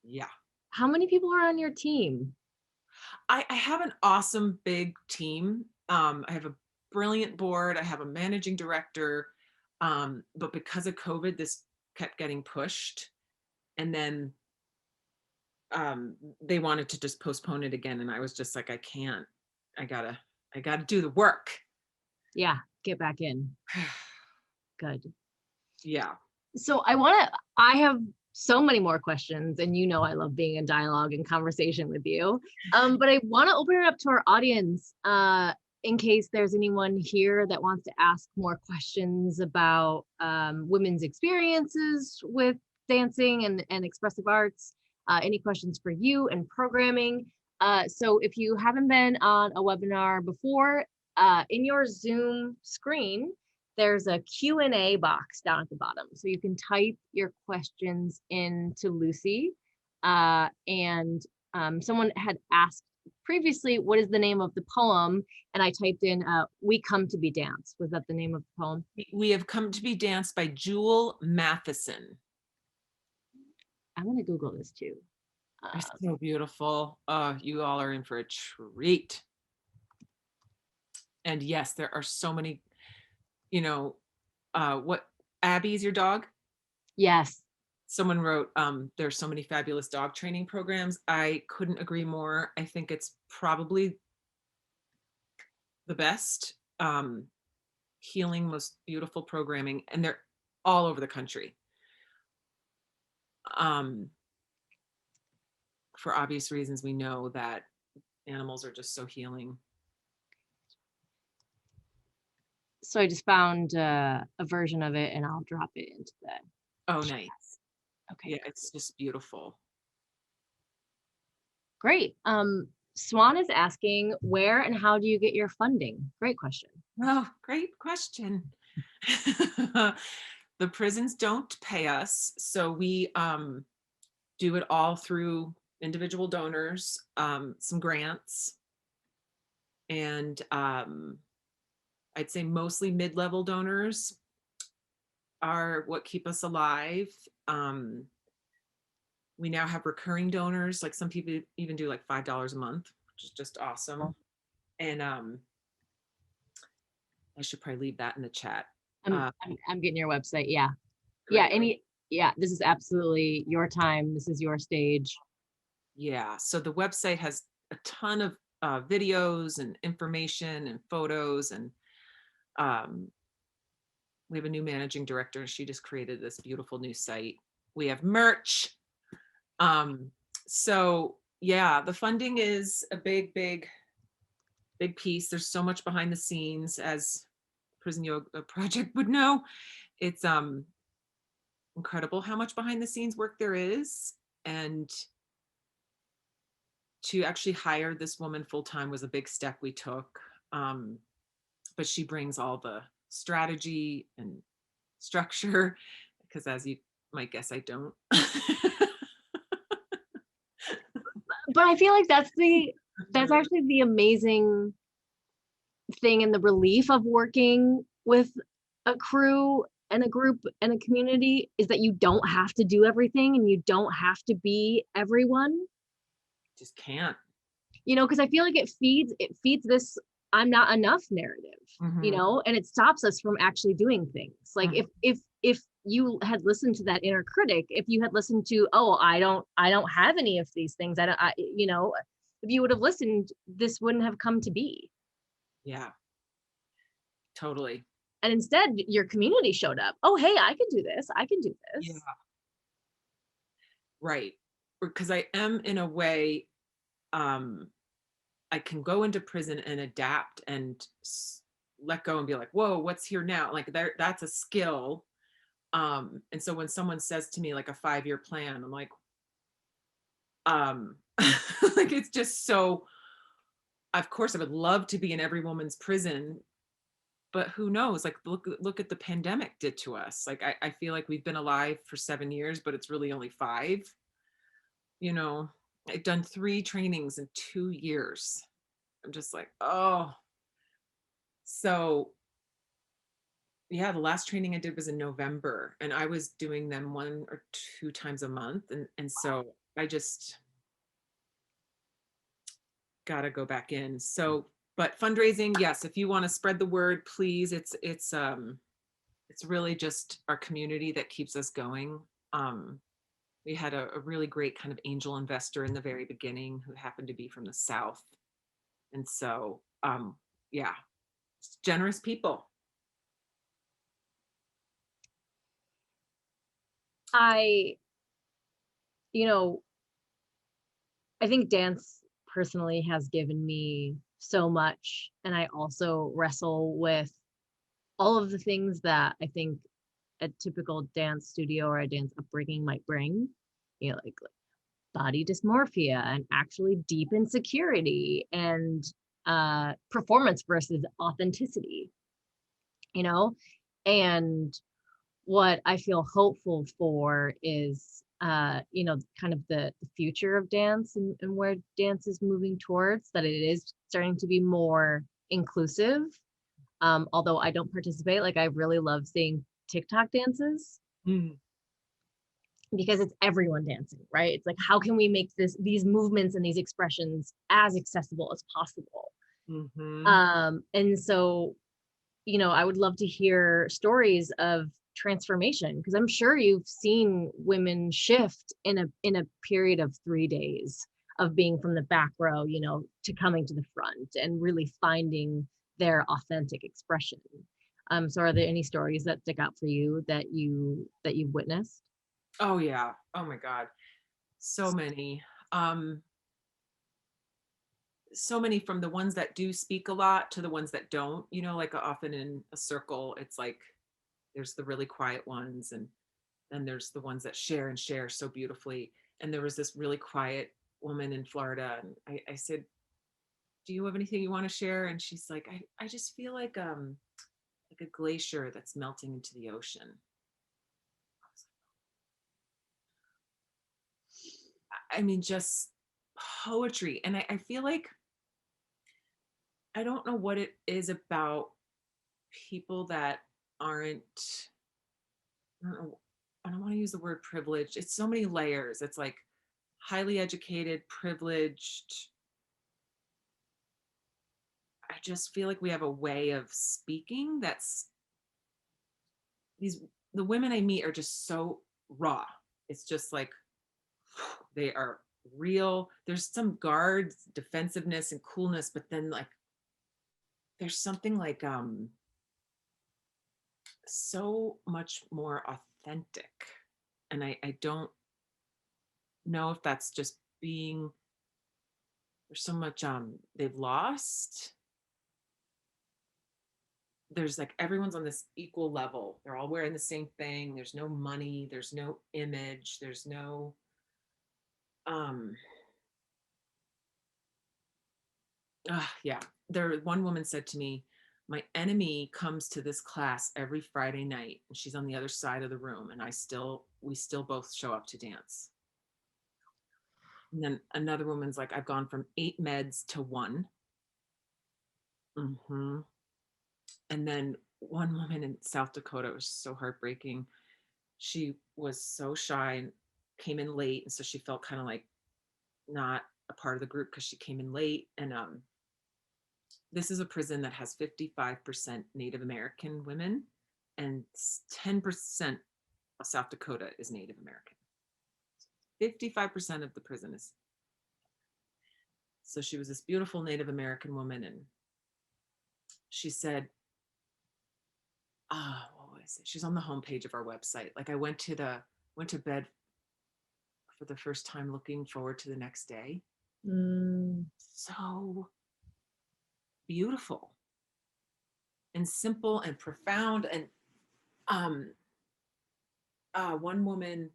Yeah. How many people are on your team? I have an awesome big team. I have a brilliant board. I have a managing director. But because of COVID, this kept getting pushed. And then they wanted to just postpone it again. And I was just like, I can't. I gotta do the work. Yeah, get back in. Good. Yeah. So I have so many more questions, and you know I love being in dialogue and conversation with you. But I want to open it up to our audience in case there's anyone here that wants to ask more questions about women's experiences with dancing and expressive arts. Any questions for you and programming. So if you haven't been on a webinar before, in your Zoom screen, there's a Q&A box down at the bottom. So you can type your questions into Lucy. And someone had asked previously, what is the name of the poem? And I typed in, We Come to Be Danced. Was that the name of the poem? We Have Come to Be Danced by Jewel Matheson. I'm going to Google this too. It's so beautiful. You all are in for a treat. And yes, there are so many, what, Abby's your dog? Yes. Someone wrote, there's so many fabulous dog training programs. I couldn't agree more. I think it's probably the best, healing, most beautiful programming, and they're all over the country. For obvious reasons, we know that animals are just so healing. So I just found a version of it, and I'll drop it into that. Oh, nice. Okay. Yeah, it's just beautiful. Great. Swan is asking, where and how do you get your funding? Great question. Oh, great question. The prisons don't pay us, so we do it all through individual donors, some grants, and I'd say mostly mid-level donors are what keep us alive. We now have recurring donors, like some people even do like $5 a month, which is just awesome. Oh. And I should probably leave that in the chat. I'm getting your website. Yeah. Great. Yeah. This is absolutely your time. This is your stage. Yeah. So the website has a ton of videos and information and photos, and we have a new managing director. She just created this beautiful new site. We have merch. So yeah, the funding is a big piece. There's so much behind the scenes, as Prison Yoga Project would know. It's incredible how much behind the scenes work there is. And to actually hire this woman full-time was a big step we took. But she brings all the strategy and structure, because as you might guess, I don't. But I feel like that's actually the amazing thing, and the relief of working with a crew and a group and a community is that you don't have to do everything, and you don't have to be everyone. Just can't. Because I feel like it feeds this I'm not enough narrative, and it stops us from actually doing things. Like if you had listened to that inner critic, if you had listened to, oh, I don't have any of these things, if you would have listened, this wouldn't have come to be. Yeah, totally. And instead your community showed up. Oh, hey, I can do this. Yeah. Right. Because I am, in a way, I can go into prison and adapt and let go and be like, whoa, what's here now? Like that's a skill. And so when someone says to me like a 5-year plan, I'm like, like, it's just so, of course I would love to be in every woman's prison, but who knows? Like, look at the pandemic did to us. Like, I feel like we've been alive for 7 years, but it's really only 5. You know, I've done 3 trainings in 2 years. I'm just like, oh. So yeah, the last training I did was in November, and I was doing them 1 or 2 times a month, and so I just gotta go back in. So, but fundraising, yes, if you want to spread the word, please. It's really just our community that keeps us going. Um, we had a really great kind of angel investor in the very beginning who happened to be from the South. And so, yeah, generous people. I, you know, I think dance personally has given me so much. And I also wrestle with all of the things that I think a typical dance studio or a dance upbringing might bring, like body dysmorphia and actually deep insecurity and performance versus authenticity, you know? And what I feel hopeful for is, kind of the future of dance and where dance is moving towards, that it is starting to be more inclusive. Although I don't participate, like I really love seeing TikTok dances Mm. because it's everyone dancing, right? It's like, how can we make these movements and these expressions as accessible as possible? Mm-hmm. And so, I would love to hear stories of transformation, because I'm sure you've seen women shift in a period of 3 days of being from the back row, to coming to the front and really finding their authentic expression. So are there any stories that stick out for you that you've witnessed? Oh yeah. Oh my God. So many. Um, so many, from the ones that do speak a lot to the ones that don't, like often in a circle, it's like there's the really quiet ones, and then there's the ones that share and share so beautifully. And there was this really quiet woman in Florida, and I said, do you have anything you want to share? And she's like, I just feel like a glacier that's melting into the ocean. I mean, just poetry. And I feel like I don't know what it is about people that aren't, I don't know, I don't want to use the word privileged. It's so many layers. It's like highly educated, privileged. I just feel like we have a way of speaking that's, these, the women I meet are just so raw. It's just like they are real. There's some guards, defensiveness and coolness, but then like there's something like so much more authentic. And I don't know if that's just being, there's so much they've lost. There's like everyone's on this equal level. They're all wearing the same thing. There's no money, there's no image, there's no um yeah. There, one woman said to me, my enemy comes to this class every Friday night and she's on the other side of the room, and we still both show up to dance. And then another woman's like, I've gone from 8 meds to 1. Mm-hmm. And then one woman in South Dakota, was so heartbreaking. She was so shy and came in late, and so she felt kind of like not a part of the group because she came in late. And this is a prison that has 55% Native American women, and 10% of South Dakota is Native American. 55% of the prison is. So she was this beautiful Native American woman, and she said, what was it? She's on the homepage of our website. Like, I went to bed for the first time looking forward to the next day. So beautiful and simple and profound. And one woman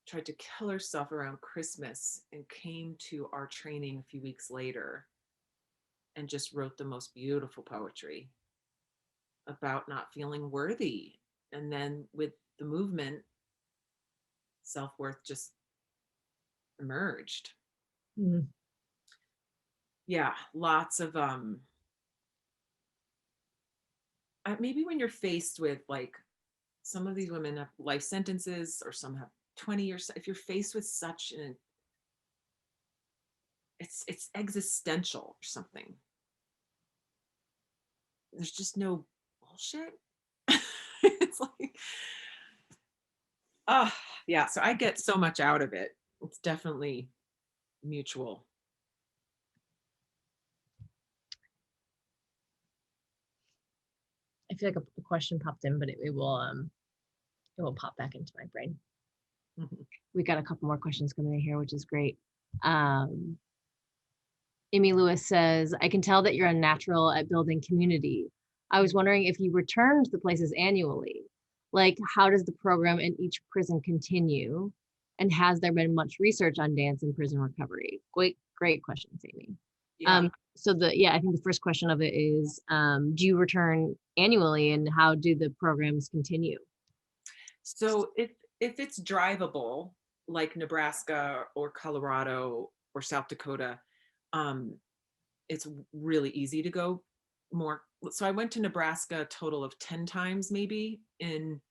tried to kill herself around Christmas and came to our training a few weeks later and just wrote the most beautiful poetry about not feeling worthy. And then with the movement, self-worth just emerged. Mm. Yeah, lots of maybe when you're faced with like some of these women have life sentences or some have 20 years, if you're faced with such an it's existential or something, there's just no bullshit. It's like oh yeah, so I get so much out of it. It's definitely mutual. I feel like a question popped in, but it will pop back into my brain. Mhm. We got a couple more questions coming in here, which is great. Um, Amy Lewis says, I can tell that you're a natural at building community. I was wondering if you return to the places annually. Like, how does the program in each prison continue? And has there been much research on dance in prison recovery? Great questions, Amy. Yeah. I think the first question of it is, do you return annually and how do the programs continue? So if it's drivable, like Nebraska or Colorado or South Dakota, um, it's really easy to go more. So I went to Nebraska a total of 10 times maybe in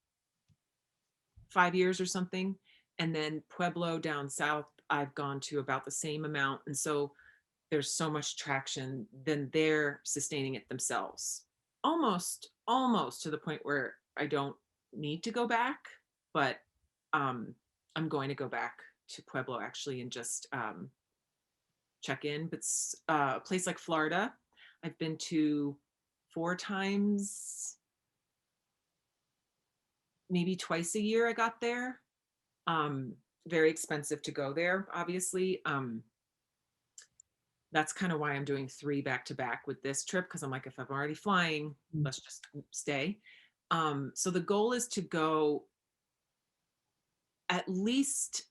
5 years or something. And then Pueblo down south, I've gone to about the same amount. And so there's so much traction, then they're sustaining it themselves. Almost to the point where I don't need to go back, but um, I'm going to go back to Pueblo actually and just check in. But a place like Florida, I've been to 4 times, maybe twice a year. I got there. Um, Very expensive to go there, obviously. That's kind of why I'm doing 3 back to back with this trip because I'm like, if I'm already flying, let's just stay. So the goal is to go at least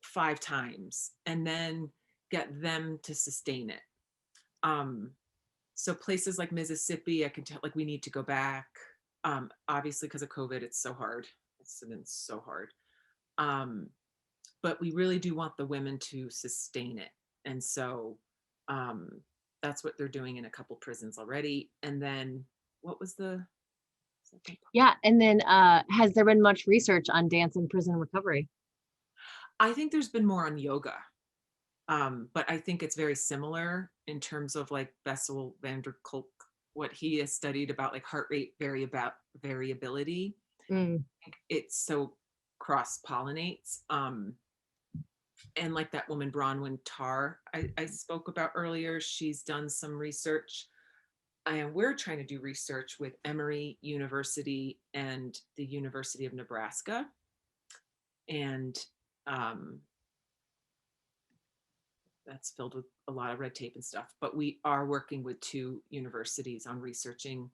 5 times and then get them to sustain it. Um, so places like Mississippi, I can tell like we need to go back. Obviously, because of COVID, it's so hard. It's been so hard. Um, but we really do want the women to sustain it. And so um, that's what they're doing in a couple prisons already. And then what was the second part? Yeah, and then has there been much research on dance in prison recovery? I think there's been more on yoga. But I think it's very similar in terms of like Bessel van der Kolk, what he has studied about like heart rate variability. Mm. It's so cross pollinates. And like that woman Bronwyn Tarr I spoke about earlier, she's done some research. And we're trying to do research with Emory University and the University of Nebraska. And um, that's filled with a lot of red tape and stuff. But we are working with 2 universities on researching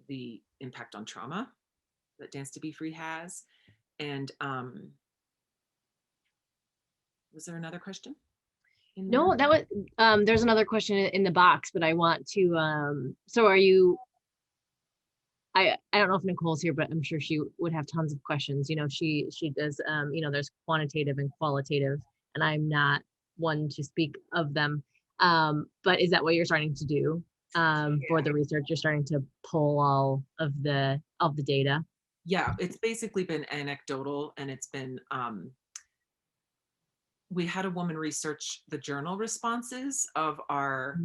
the impact on trauma that Dance to Be Free has. And was there another question in there? No, that was there's another question in the box, but I want to so are you I don't know if Nicole's here, but I'm sure she would have tons of questions. You know, she does there's quantitative and qualitative, and I'm not one to speak of them. But is that what you're starting to do for the research? You're starting to pull all of the data. Yeah, it's basically been anecdotal and it's been we had a woman research the journal responses of our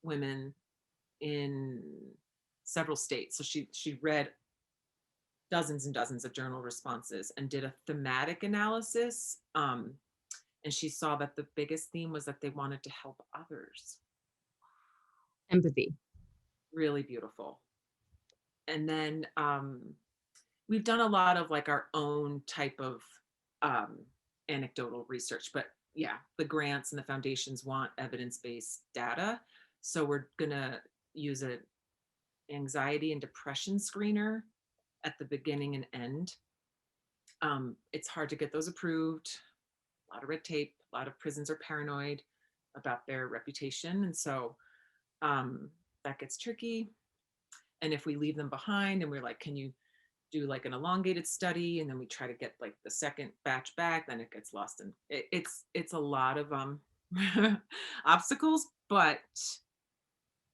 women in several states. So she read dozens and dozens of journal responses and did a thematic analysis. And she saw that the biggest theme was that they wanted to help others. Empathy. Really beautiful. And then we've done a lot of like our own type of um, anecdotal research, but yeah, the grants and the foundations want evidence-based data. So we're gonna use an anxiety and depression screener at the beginning and end It's hard to get those approved. A lot of red tape. A lot of prisons are paranoid about their reputation, and so that gets tricky. And if we leave them behind and we're like, can you do like an elongated study, and then we try to get like the second batch back, then it gets lost, and it's a lot of obstacles, but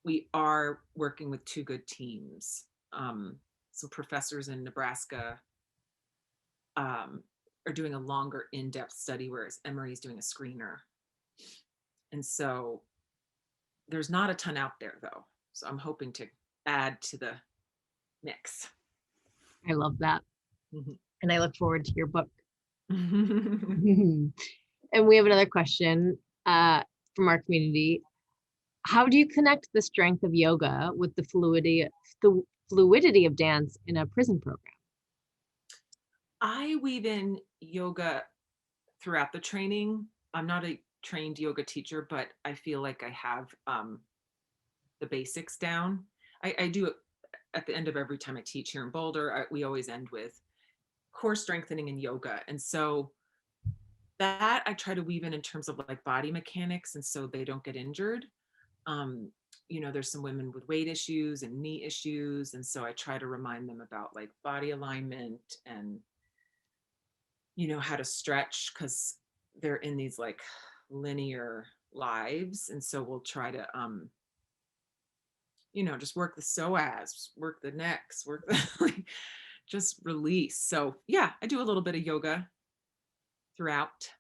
we are working with two good teams. Some professors in Nebraska are doing a longer in-depth study, whereas Emory's doing a screener. And so there's not a ton out there though, so I'm hoping to add to the mix. I love that. Mhm. And I look forward to your book. And we have another question from our community. How do you connect the strength of yoga with the fluidity of dance in a prison program? I weave in yoga throughout the training. I'm not a trained yoga teacher, but I feel like I have the basics down. I do it at the end of every time I teach here in Boulder. We always end with core strengthening and yoga. And so that I try to weave in terms of like body mechanics, and so they don't get injured. Um, there's some women with weight issues and knee issues. And so I try to remind them about like body alignment and, how to stretch, because they're in these like linear lives. And so we'll try to, just work the psoas, work the necks, work the, like, just release. So yeah, I do a little bit of yoga throughout.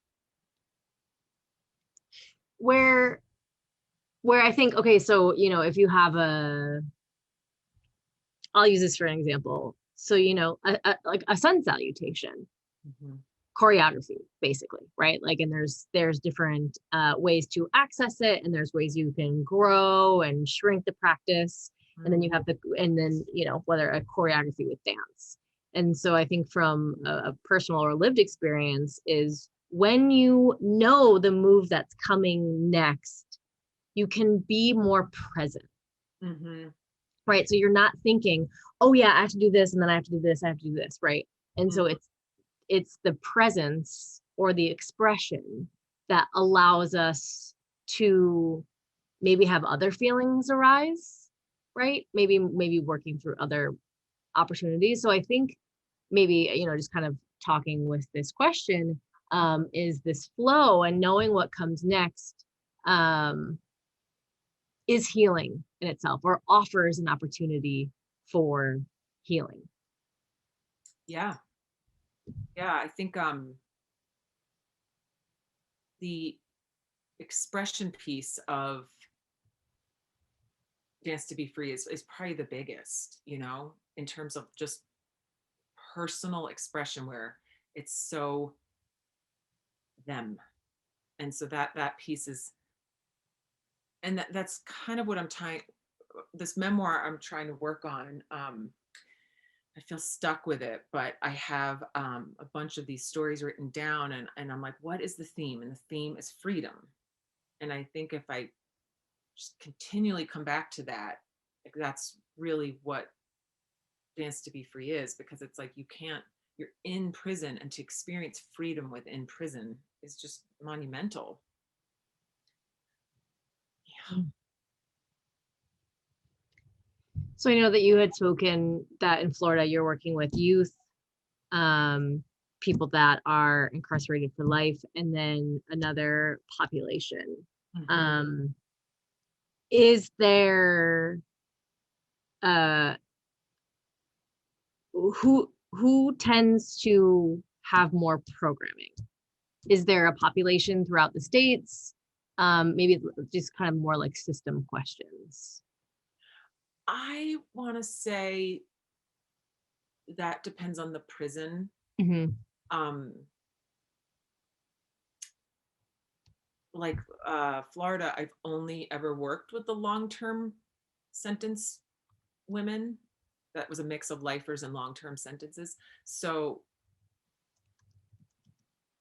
Where I think, okay, so if you have I'll use this for an example. So like a sun salutation Mhm. choreography, basically, right? Like, and there's different ways to access it, and there's ways you can grow and shrink the practice, and then you have whether a choreography with dance. And so I think from a personal or lived experience is when you know the move that's coming next, you can be more present. Mm-hmm. Right? So you're not thinking, oh yeah, I have to do this, and then I have to do this, I have to do this, right? And so it's the presence or the expression that allows us to maybe have other feelings arise, right? Maybe working through other opportunities. So I think maybe, just kind of talking with this question, is this flow and knowing what comes next, is healing in itself, or offers an opportunity for healing. Yeah. I think the expression piece of Dance to Be Free is probably the biggest, in terms of just personal expression, where it's so them. And so that piece is, and that's kind of what I'm trying, this memoir I'm trying to work on. I feel stuck with it, but I have a bunch of these stories written down, and I'm like, what is the theme? And the theme is freedom. And I think if I just continually come back to that, like, that's really what Dance to Be Free is, because it's like you're in prison, and to experience freedom within prison is just monumental. Yeah. So I know that you had spoken that in Florida you're working with youth, people that are incarcerated for life, and then another population. Mm-hmm. Is there uh who tends to have more programming? Is there a population throughout the states? Maybe just kind of more like system questions. I want to say that depends on the prison. Mm-hmm. Um, like Florida, I've only ever worked with the long-term sentence women. That was a mix of lifers and long-term sentences. So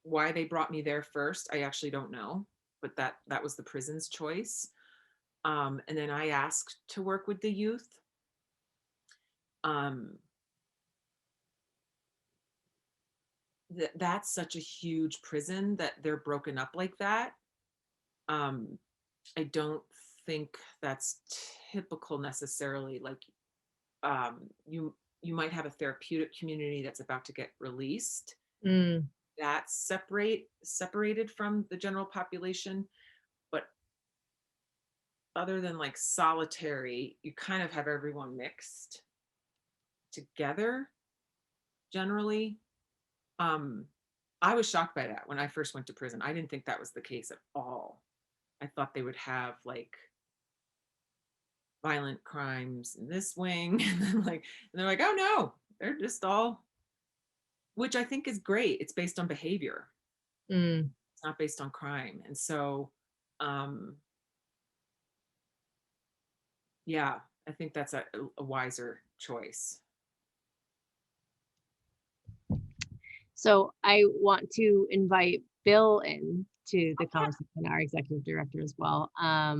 why they brought me there first, I actually don't know, but that was the prison's choice. And then I asked to work with the youth. Um, that's such a huge prison that they're broken up like that. I don't think that's typical necessarily. Like, you might have a therapeutic community that's about to get released, Mm. that's separated from the general population. But other than like solitary, you kind of have everyone mixed together generally. um I was shocked by that when I first went to prison. I didn't think that was the case at all. I thought they would have like violent crimes in this wing and then like, and they're like, oh no, they're just all, which I think is great. It's based on behavior, Mm. it's not based on crime. And so um yeah, I think that's a wiser choice. So I want to invite Bill in to the conversation, our executive director as well. I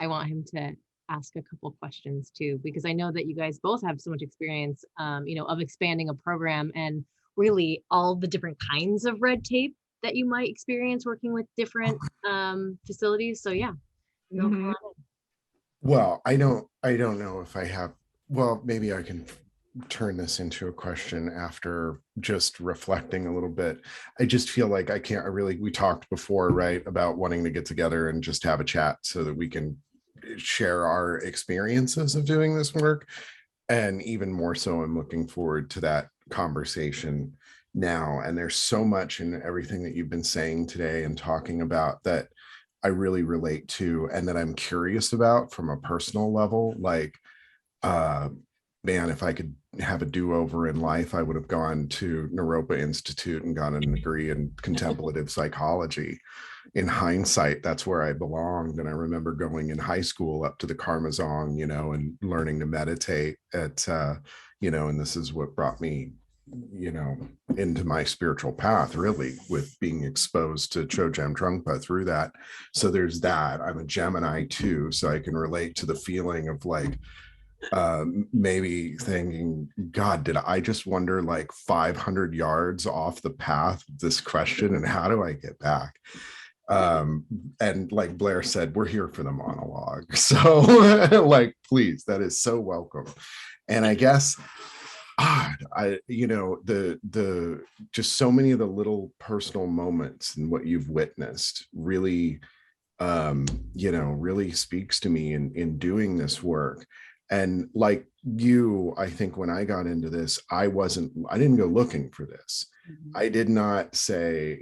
want him to ask a couple questions too, because I know that you guys both have so much experience, of expanding a program and really all the different kinds of red tape that you might experience working with different facilities. So yeah, Bill, come Mhm. on Well, I don't know if I have, well, maybe I can turn this into a question after just reflecting a little bit. I just feel like I really, we talked before, right, about wanting to get together and just have a chat so that we can share our experiences of doing this work. And even more so, I'm looking forward to that conversation now. And there's so much in everything that you've been saying today and talking about that I really relate to and that I'm curious about from a personal level. Like, uh, man, if I could have a do-over in life, I would have gone to Naropa Institute and gotten a degree in contemplative psychology. In hindsight, that's where I belonged. And I remember going in high school up to the Karmazong, and learning to meditate and this is what brought me, into my spiritual path, really, with being exposed to Chogyam Trungpa through that. So there's that. I'm a Gemini too, so I can relate to the feeling of like, maybe thinking, God, did I just wander like 500 yards off the path of this question, and how do I get back? And like Blair said, we're here for the monologue, so like, please, that is so welcome. And I guess the just so many of the little personal moments and what you've witnessed really really speaks to me in doing this work. And like you, I think when I got into this, I didn't go looking for this. in. I did not say,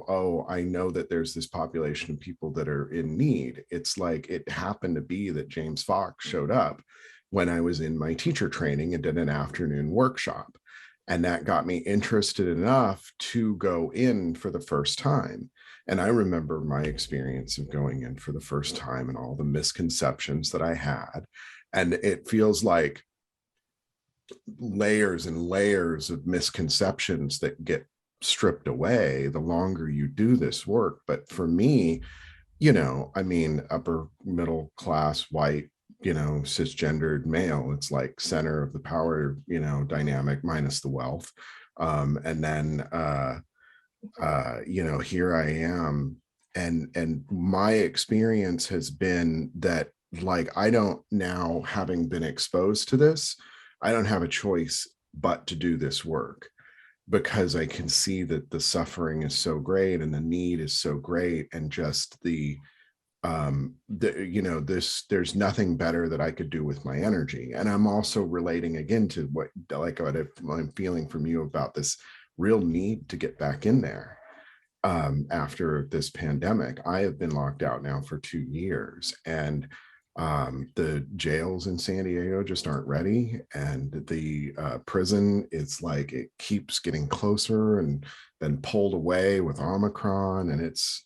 oh, I know that there's this population of people that are in need. It's like it happened to be that James Fox showed up when I was in my teacher training and did an afternoon workshop. And that got me interested enough to go in for the first time. And I remember my experience of going in for the first time and all the misconceptions that I had. And it feels like layers and layers of misconceptions that get stripped away the longer you do this work. But for me, upper middle class, white, cisgendered male, it's like center of the power, dynamic minus the wealth. And then, here I am. And my experience has been that, like, I don't now, having been exposed to this, I don't have a choice but to do this work, because I can see that the suffering is so great and the need is so great, and just there's nothing better that I could do with my energy. And I'm also relating again to what I'm feeling from you about this real need to get back in there. After this pandemic, I have been locked out now for 2 years, and the jails in San Diego just aren't ready, and the prison, it's like it keeps getting closer and then pulled away with Omicron, and it's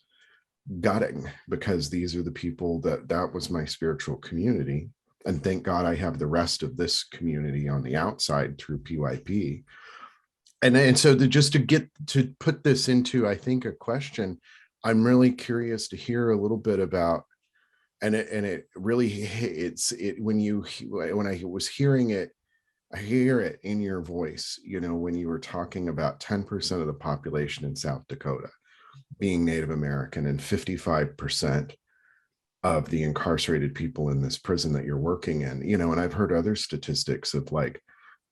gutting, because these are the people that was my spiritual community. And thank God I have the rest of this community on the outside through PYP. And so just to get to put this into, I think, a question, I'm really curious to hear a little bit about, and it really, it's it when I was hearing it, I hear it in your voice, when you were talking about 10% of the population in South Dakota being Native American and 55% of the incarcerated people in this prison that you're working in, and I've heard other statistics of like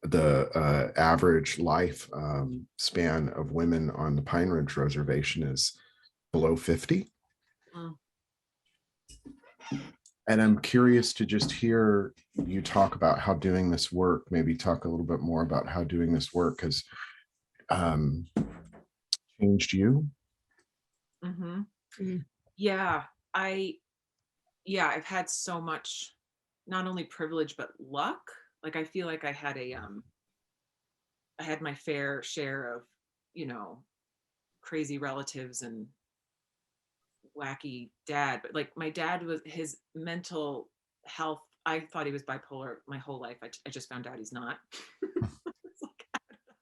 the average life span of women on the Pine Ridge Reservation is below 50. Mm. And I'm curious to just hear you talk about how doing this work, maybe talk a little bit more about how doing this work has changed you. Mm-hmm. Mm. Yeah, I've had so much, not only privilege but luck. Like I feel like I had my fair share of, crazy relatives and wacky dad, but like my dad was, his mental health, I thought he was bipolar my whole life. I just found out he's not. It's like, I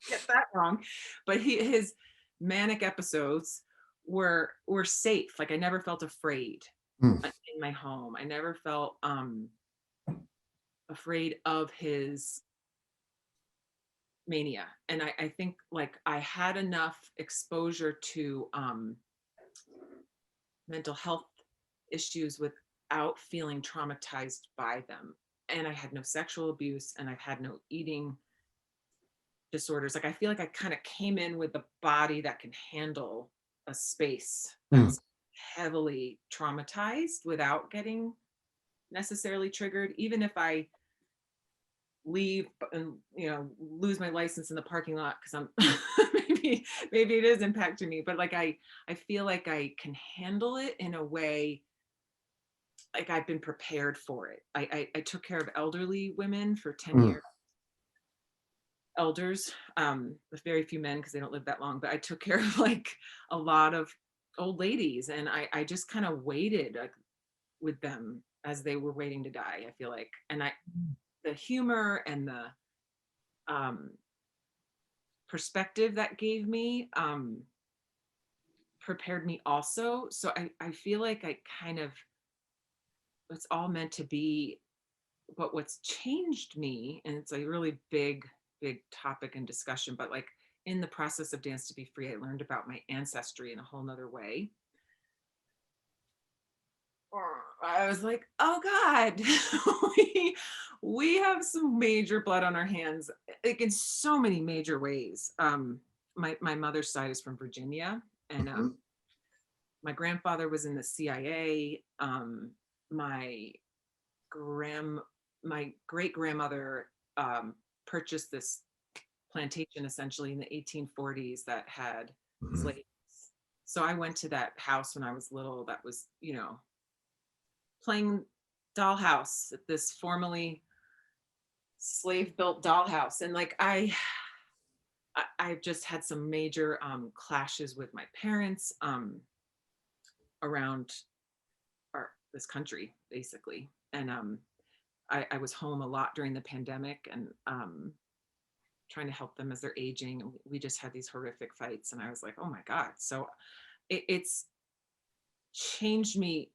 get that wrong. But his manic episodes were safe. Like I never felt afraid Hmm. in my home. I never felt afraid of his mania. And I think like I had enough exposure to mental health issues without feeling traumatized by them. And I had no sexual abuse and I've had no eating disorders. Like I feel like I kind of came in with a body that can handle a space that's heavily traumatized without getting necessarily triggered. Even if I leave and lose my license in the parking lot because I'm maybe it is impacting me, but like I feel like I can handle it in a way like I've been prepared for it. I took care of elderly women for 10 Mm. years, elders, with very few men because they don't live that long, but I took care of like a lot of old ladies, and I just kind of waited like, with them as they were waiting to die, I feel like. And the humor and the perspective that gave me prepared me also. So I feel like I kind of, it's all meant to be. But what's changed me, and it's a really big topic and discussion, but like in the process of Dance to Be Free, I learned about my ancestry in a whole nother way. I was like, oh God, we have some major blood on our hands, like in so many major ways. My mother's side is from Virginia, and my grandfather was in the CIA. My my great grandmother purchased this plantation essentially in the 1840s that had slaves. So I went to that house when I was little. That was, playing dollhouse at this formerly slave built dollhouse, and like I've just had some major clashes with my parents around this country basically, and I was home a lot during the pandemic, and trying to help them as they're aging. And we just had these horrific fights, and I was like, oh my God. So it's changed me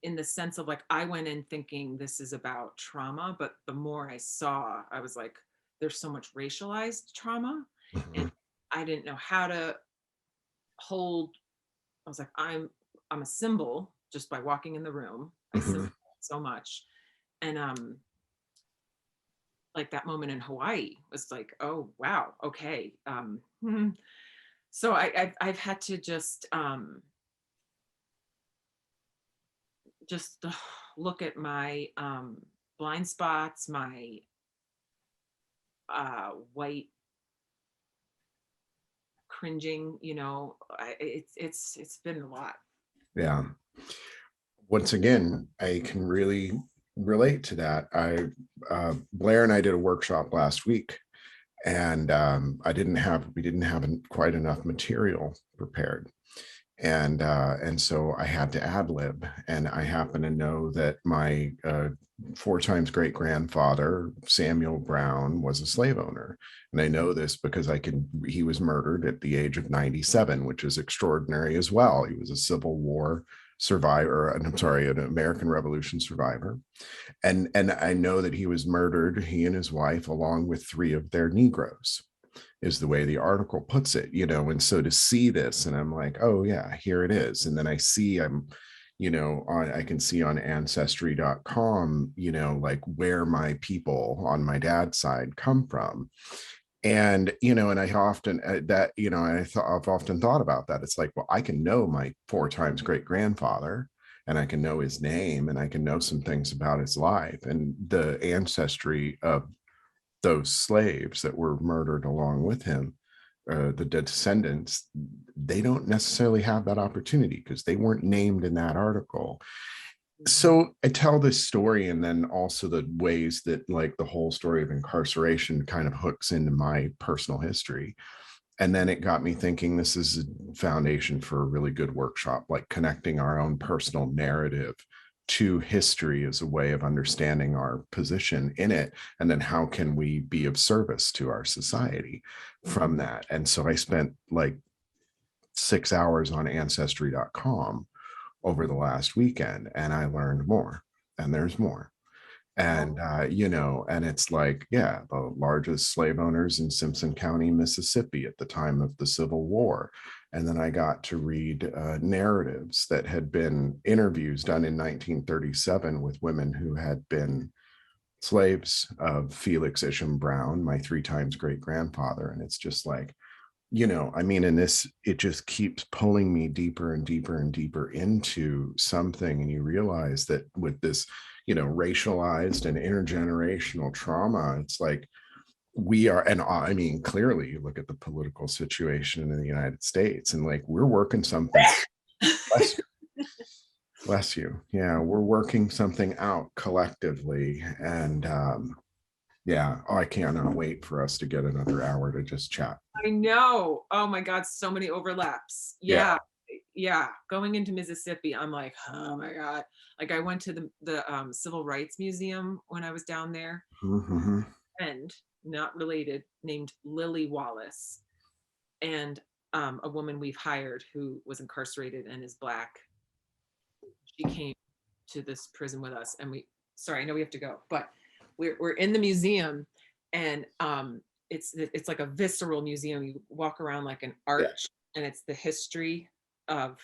in the sense of like, I went in thinking this is about trauma, but the more I saw, I was like, there's so much racialized trauma. And I didn't know how to hold, I was like, I'm a symbol just by walking in the room. I symbolize so much. And like that moment in Hawaii was like, oh wow, okay. So I've had to just look at my blind spots, my white cringing. It's been a lot. Yeah. Once again, I can really relate to that. Blair and I did a workshop last week, and we didn't have quite enough material prepared. And so I had to ad lib, and I happen to know that my 4 times great grandfather Samuel Brown was a slave owner, and I know this because he was murdered at the age of 97, which is extraordinary as well. He was a Civil War survivor, and I'm sorry, an American Revolution survivor. And I know that he was murdered, he and his wife, along with 3 of their Negroes, is the way the article puts it, and so to see this, and I'm like, oh yeah, here it is. And then I see, I can see on ancestry.com, like where my people on my dad's side come from. And and I often I've often thought about that. It's like, well, I can know my 4 times great grandfather, and I can know his name, and I can know some things about his life and the ancestry of those slaves that were murdered along with him. The descendants, they don't necessarily have that opportunity because they weren't named in that article. So I tell this story, and then also the ways that, like, the whole story of incarceration kind of hooks into my personal history. And then it got me thinking, this is a foundation for a really good workshop, like connecting our own personal narrative to history as a way of understanding our position in it. And then how can we be of service to our society from that? And so I spent like 6 hours on ancestry.com over the last weekend, and I learned more, and there's more. And and it's like, yeah, the largest slave owners in Simpson County, Mississippi at the time of the Civil War. And then I got to read narratives that had been interviews done in 1937 with women who had been slaves of Felix Isham Brown, my 3 times great grandfather. And it's just like, I mean, in this, it just keeps pulling me deeper and deeper and deeper into something. And you realize that with this, racialized and intergenerational trauma, it's like we are, and I mean, clearly you look at the political situation in the United States, and like we're working something. Bless you. Bless you. Yeah, we're working something out collectively. And yeah, I cannot wait for us to get another hour to just chat. I know. Oh my God, so many overlaps. Yeah. Yeah. Going into Mississippi, I'm like, oh my God. Like I went to the Civil Rights Museum when I was down there, Mm-hmm. and not related, named Lily Wallace, and a woman we've hired who was incarcerated and is Black. She came to this prison with us, and sorry, I know we have to go, but we're in the museum, and it's like a visceral museum. You walk around like an arch, and it's the history of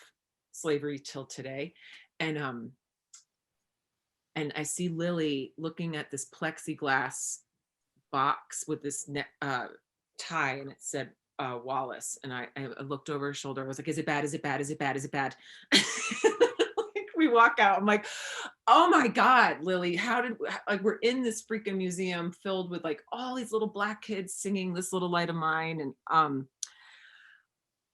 slavery till today. And I see Lily looking at this plexiglass box with this tie, and it said Wallace. And I looked over her shoulder. I was like, is it bad? Is it bad? Is it bad? Is it bad? Like, we walk out. I'm like, oh my God, Lily, like, we're in this freaking museum filled with like all these little Black kids singing This Little Light of Mine.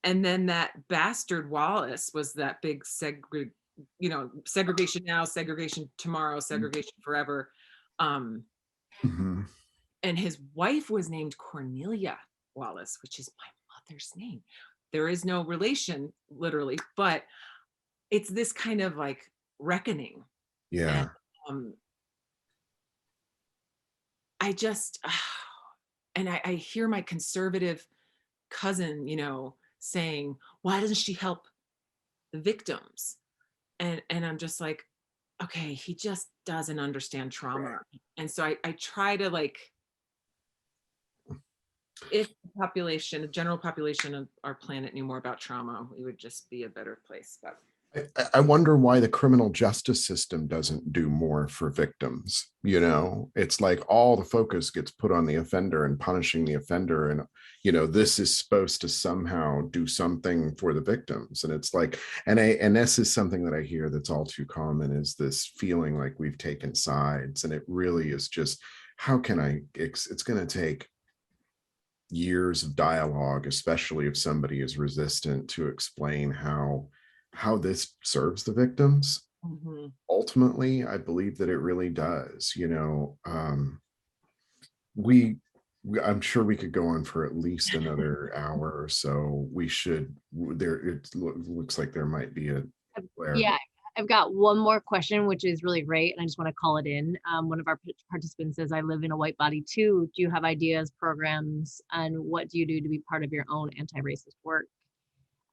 And then that bastard Wallace was that big segregation now, segregation tomorrow, segregation forever. Mm-hmm. And his wife was named Cornelia Wallace, which is my mother's name. There is no relation, literally, but it's this kind of like reckoning. Yeah. And I just, and I hear my conservative cousin, saying, why doesn't she help the victims? And I'm just like, okay, he just doesn't understand trauma. Right. And so I try to, like, if the general population of our planet knew more about trauma, we would just be a better place. But I wonder why the criminal justice system doesn't do more for victims. It's like all the focus gets put on the offender and punishing the offender. And, this is supposed to somehow do something for the victims. And it's like, and this is something that I hear that's all too common, is this feeling like we've taken sides. And it really is just, how can it's going to take years of dialogue, especially if somebody is resistant, to explain how this serves the victims. Mm-hmm. Ultimately, I believe that it really does. I'm sure we could go on for at least another hour or so. We should. It looks like there might be a. Yeah, I've got one more question, which is really great, and I just want to call it in. One of our participants says, I live in a white body too. Do you have ideas, programs, and what do you do to be part of your own anti-racist work?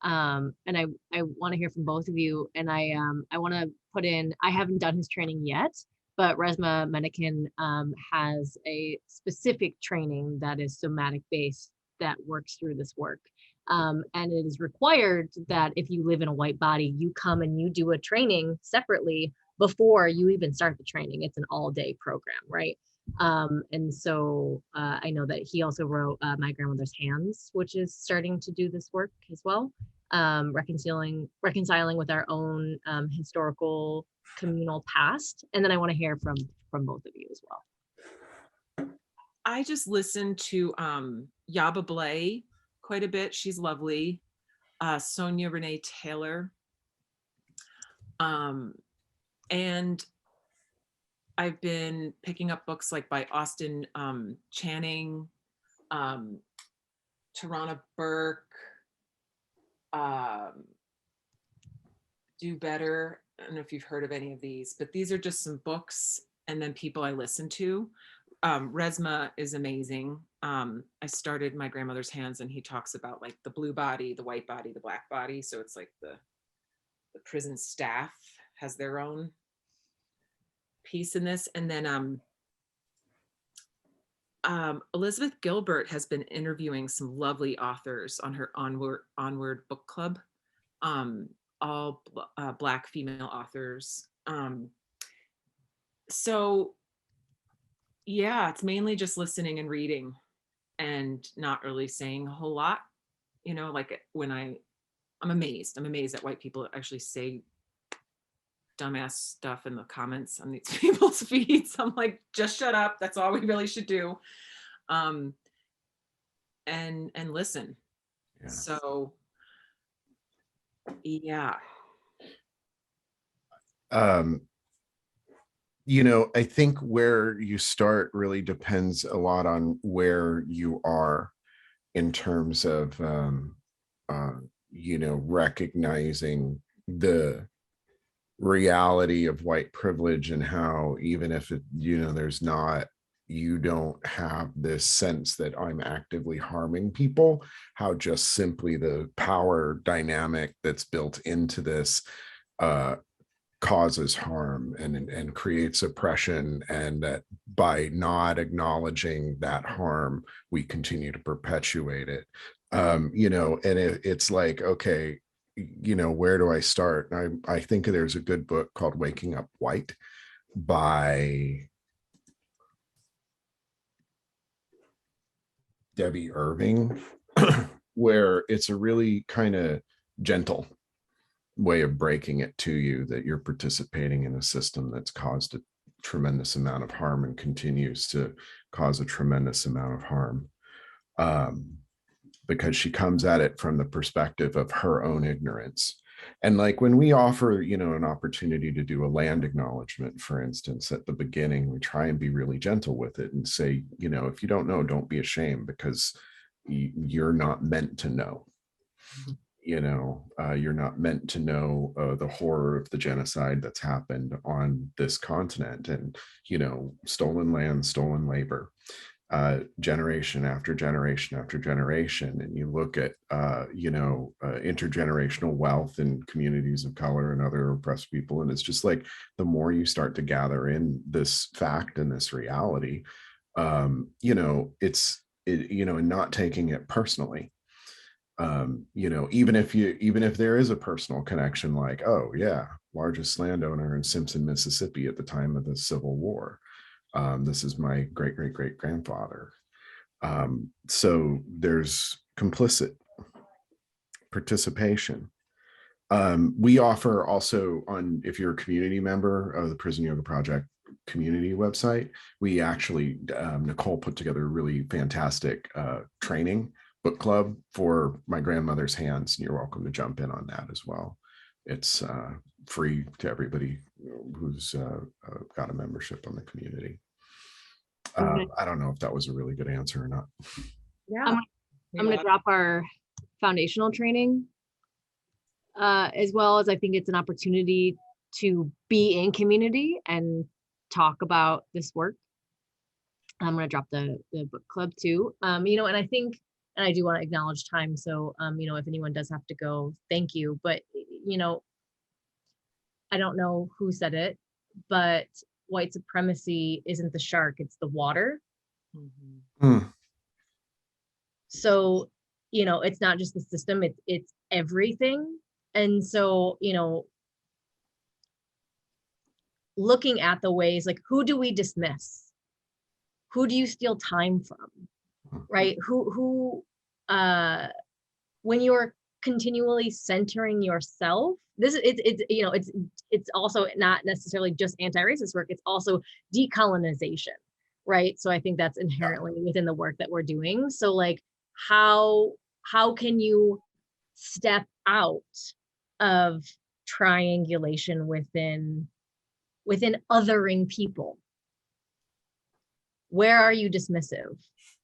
And I want to hear from both of you. And I want to put in, I haven't done his training yet, but Resma Menakin has a specific training that is somatic based that works through this work. And it is required that if you live in a white body, you come and you do a training separately before you even start the training. It's an all-day program, right? And so I know that he also wrote My Grandmother's Hands, which is starting to do this work as well, reconciling with our own historical communal past. And then I want to hear from both of you as well. I just listened to Yaba Blay quite a bit. She's lovely. Sonia Renee Taylor. And I've been picking up books like by Austin Channing, Tarana Burke, Do Better. I don't know if you've heard of any of these, but these are just some books and then people I listen to. Resma is amazing. I started My Grandmother's Hands and he talks about like the blue body, the white body, the black body. So it's like the prison staff has their own piece in this. And then Elizabeth Gilbert has been interviewing some lovely authors on her Onward book club, all Black female authors. So yeah, it's mainly just listening and reading and not really saying a whole lot, you know, like when I'm amazed at white people that actually say dumbass stuff in the comments on these people's feeds. I'm like, just shut up. That's all we really should do. And listen. Yeah. So yeah. You know, I think where you start really depends a lot on where you are in terms of you know, recognizing the reality of white privilege and how even if it, you know, there's not, you don't have this sense that I'm actively harming people, how just simply the power dynamic that's built into this causes harm and creates oppression, and that by not acknowledging that harm we continue to perpetuate it. You know, and it's like, okay, you know, where do I start? I think there's a good book called Waking Up White by Debbie Irving, where it's a really kind of gentle way of breaking it to you that you're participating in a system that's caused a tremendous amount of harm and continues to cause a tremendous amount of harm. Because she comes at it from the perspective of her own ignorance. And like when we offer, you know, an opportunity to do a land acknowledgement, for instance, at the beginning, we try and be really gentle with it and say, you know, if you don't know, don't be ashamed, because you're not meant to know. You know, you're not meant to know the horror of the genocide that's happened on this continent, and, you know, stolen land, stolen labor, generation after generation after generation. And you look at, you know, intergenerational wealth in communities of color and other oppressed people. And it's just like, the more you start to gather in this fact and this reality, you know, you know, and not taking it personally. You know, even if there is a personal connection, like, oh yeah, largest landowner in Simpson, Mississippi at the time of the Civil War. This is my great grandfather. So there's complicit participation. We offer also on, if you're a community member of the Prison Yoga Project community website, we actually, Nicole put together a really fantastic training book club for My Grandmother's Hands. And you're welcome to jump in on that as well. It's free to everybody who's got a membership on the community. I don't know if that was a really good answer or not. Yeah, I'm going to drop our foundational training, as well as I think it's an opportunity to be in community and talk about this work. I'm going to drop the book club too. You know, and I think and I do want to acknowledge time. So, you know, if anyone does have to go, thank you. But, you know, I don't know who said it, but white supremacy isn't the shark, it's the water. Mm. So, you know, it's not just the system, it's everything. And so, you know, looking at the ways, like, who do we dismiss? Who do you steal time from? Right? When you're continually centering yourself, it's you know, it's also not necessarily just anti-racist work, it's also decolonization, right? So I think that's inherently within the work that we're doing. So like, how can you step out of triangulation within othering people? Where are you dismissive?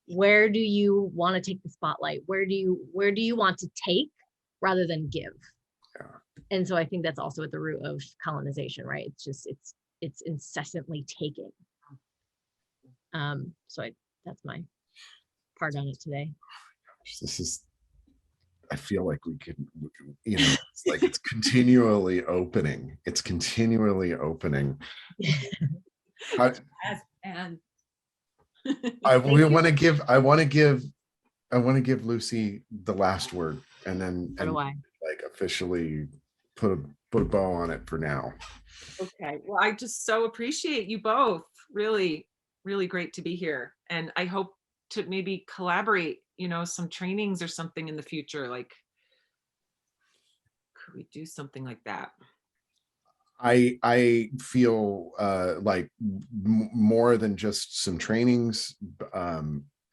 Where do you want to take the spotlight? Where do you want to take rather than give? Yeah. And so I think that's also at the root of colonization, right? It's just it's incessantly taking. So that's my part on it today. This is, I feel like we could, you know, it's like it's continually opening. It's continually opening. And I want to give Lucy the last word, and then like officially put a bow on it for now. Okay. Well, I just so appreciate you both. Really, really great to be here. And I hope to maybe collaborate, you know, some trainings or something in the future. Like, could we do something like that? I feel like more than just some trainings.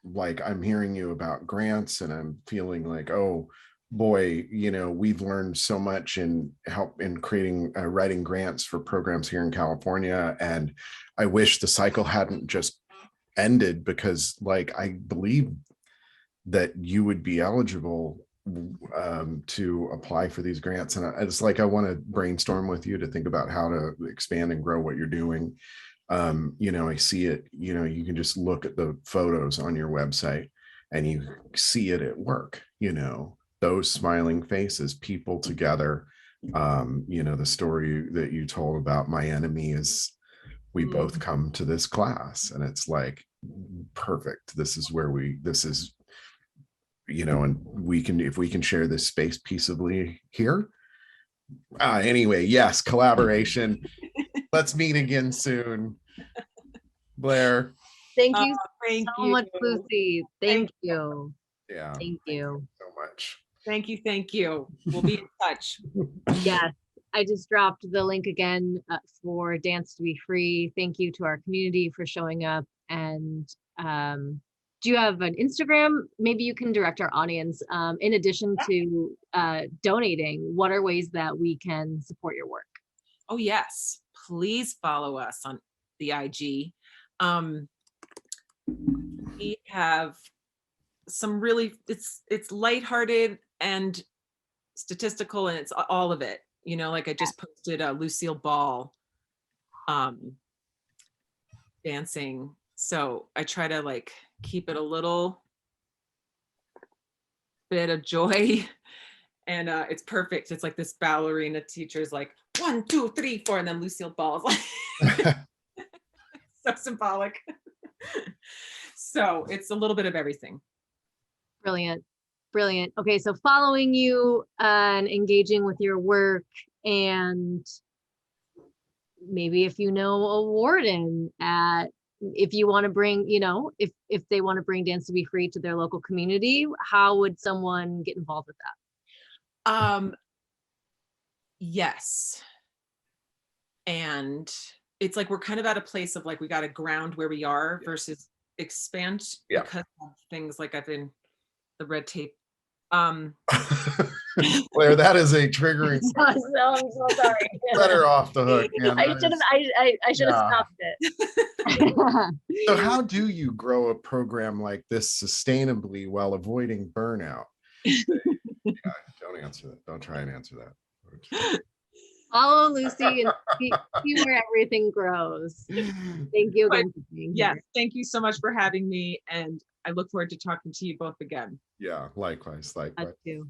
Like I'm hearing you about grants, and I'm feeling like, oh boy, you know, we've learned so much in creating writing grants for programs here in California, and I wish the cycle hadn't just ended, because like I believe that you would be eligible to apply for these grants, and it's like I want to brainstorm with you to think about how to expand and grow what you're doing. You know, I see it, you know, you can just look at the photos on your website and you see it at work, you know, those smiling faces, people together. You know, the story that you told about my enemy is, we both come to this class, and it's like perfect. This is you know, and if we can share this space peaceably here. Anyway, yes, collaboration. Let's meet again soon. Blair. Thank you Thank so you. much, Lucy. Thank you. Yeah. Thank you so much. Thank you. Thank you. We'll be in touch. Yes, I just dropped the link again for Dance to Be Free. Thank you to our community for showing up. And do you have an Instagram? Maybe you can direct our audience. In addition to donating, what are ways that we can support your work? Oh, yes. Please follow us on the IG. We have some really, it's lighthearted and statistical, and it's all of it. You know, like I just posted a Lucille Ball dancing. So I try to like keep it a little bit of joy, and it's perfect. It's like this ballerina teacher's like 1, 2, 3, 4, and then Lucille Ball is like so symbolic. So it's a little bit of everything. Brilliant. Brilliant. Okay, so following you and engaging with your work, and maybe if you know a warden if you want to bring, you know, if they want to bring Dance to Be Free to their local community, how would someone get involved with that? Yes. And it's like we're kind of at a place of like we got to ground where we are versus expand because of things like I've been the red tape. Blair, that is a triggering. I'm so sorry. Let her off the hook, man. I should have stopped it. So how do you grow a program like this sustainably while avoiding burnout? Don't answer that. Don't try and answer that. Follow Lucy and see where everything grows. Thank you again for being Yes, here. thank you so much for having me, and I look forward to talking to you both again. Yeah, likewise. Us too.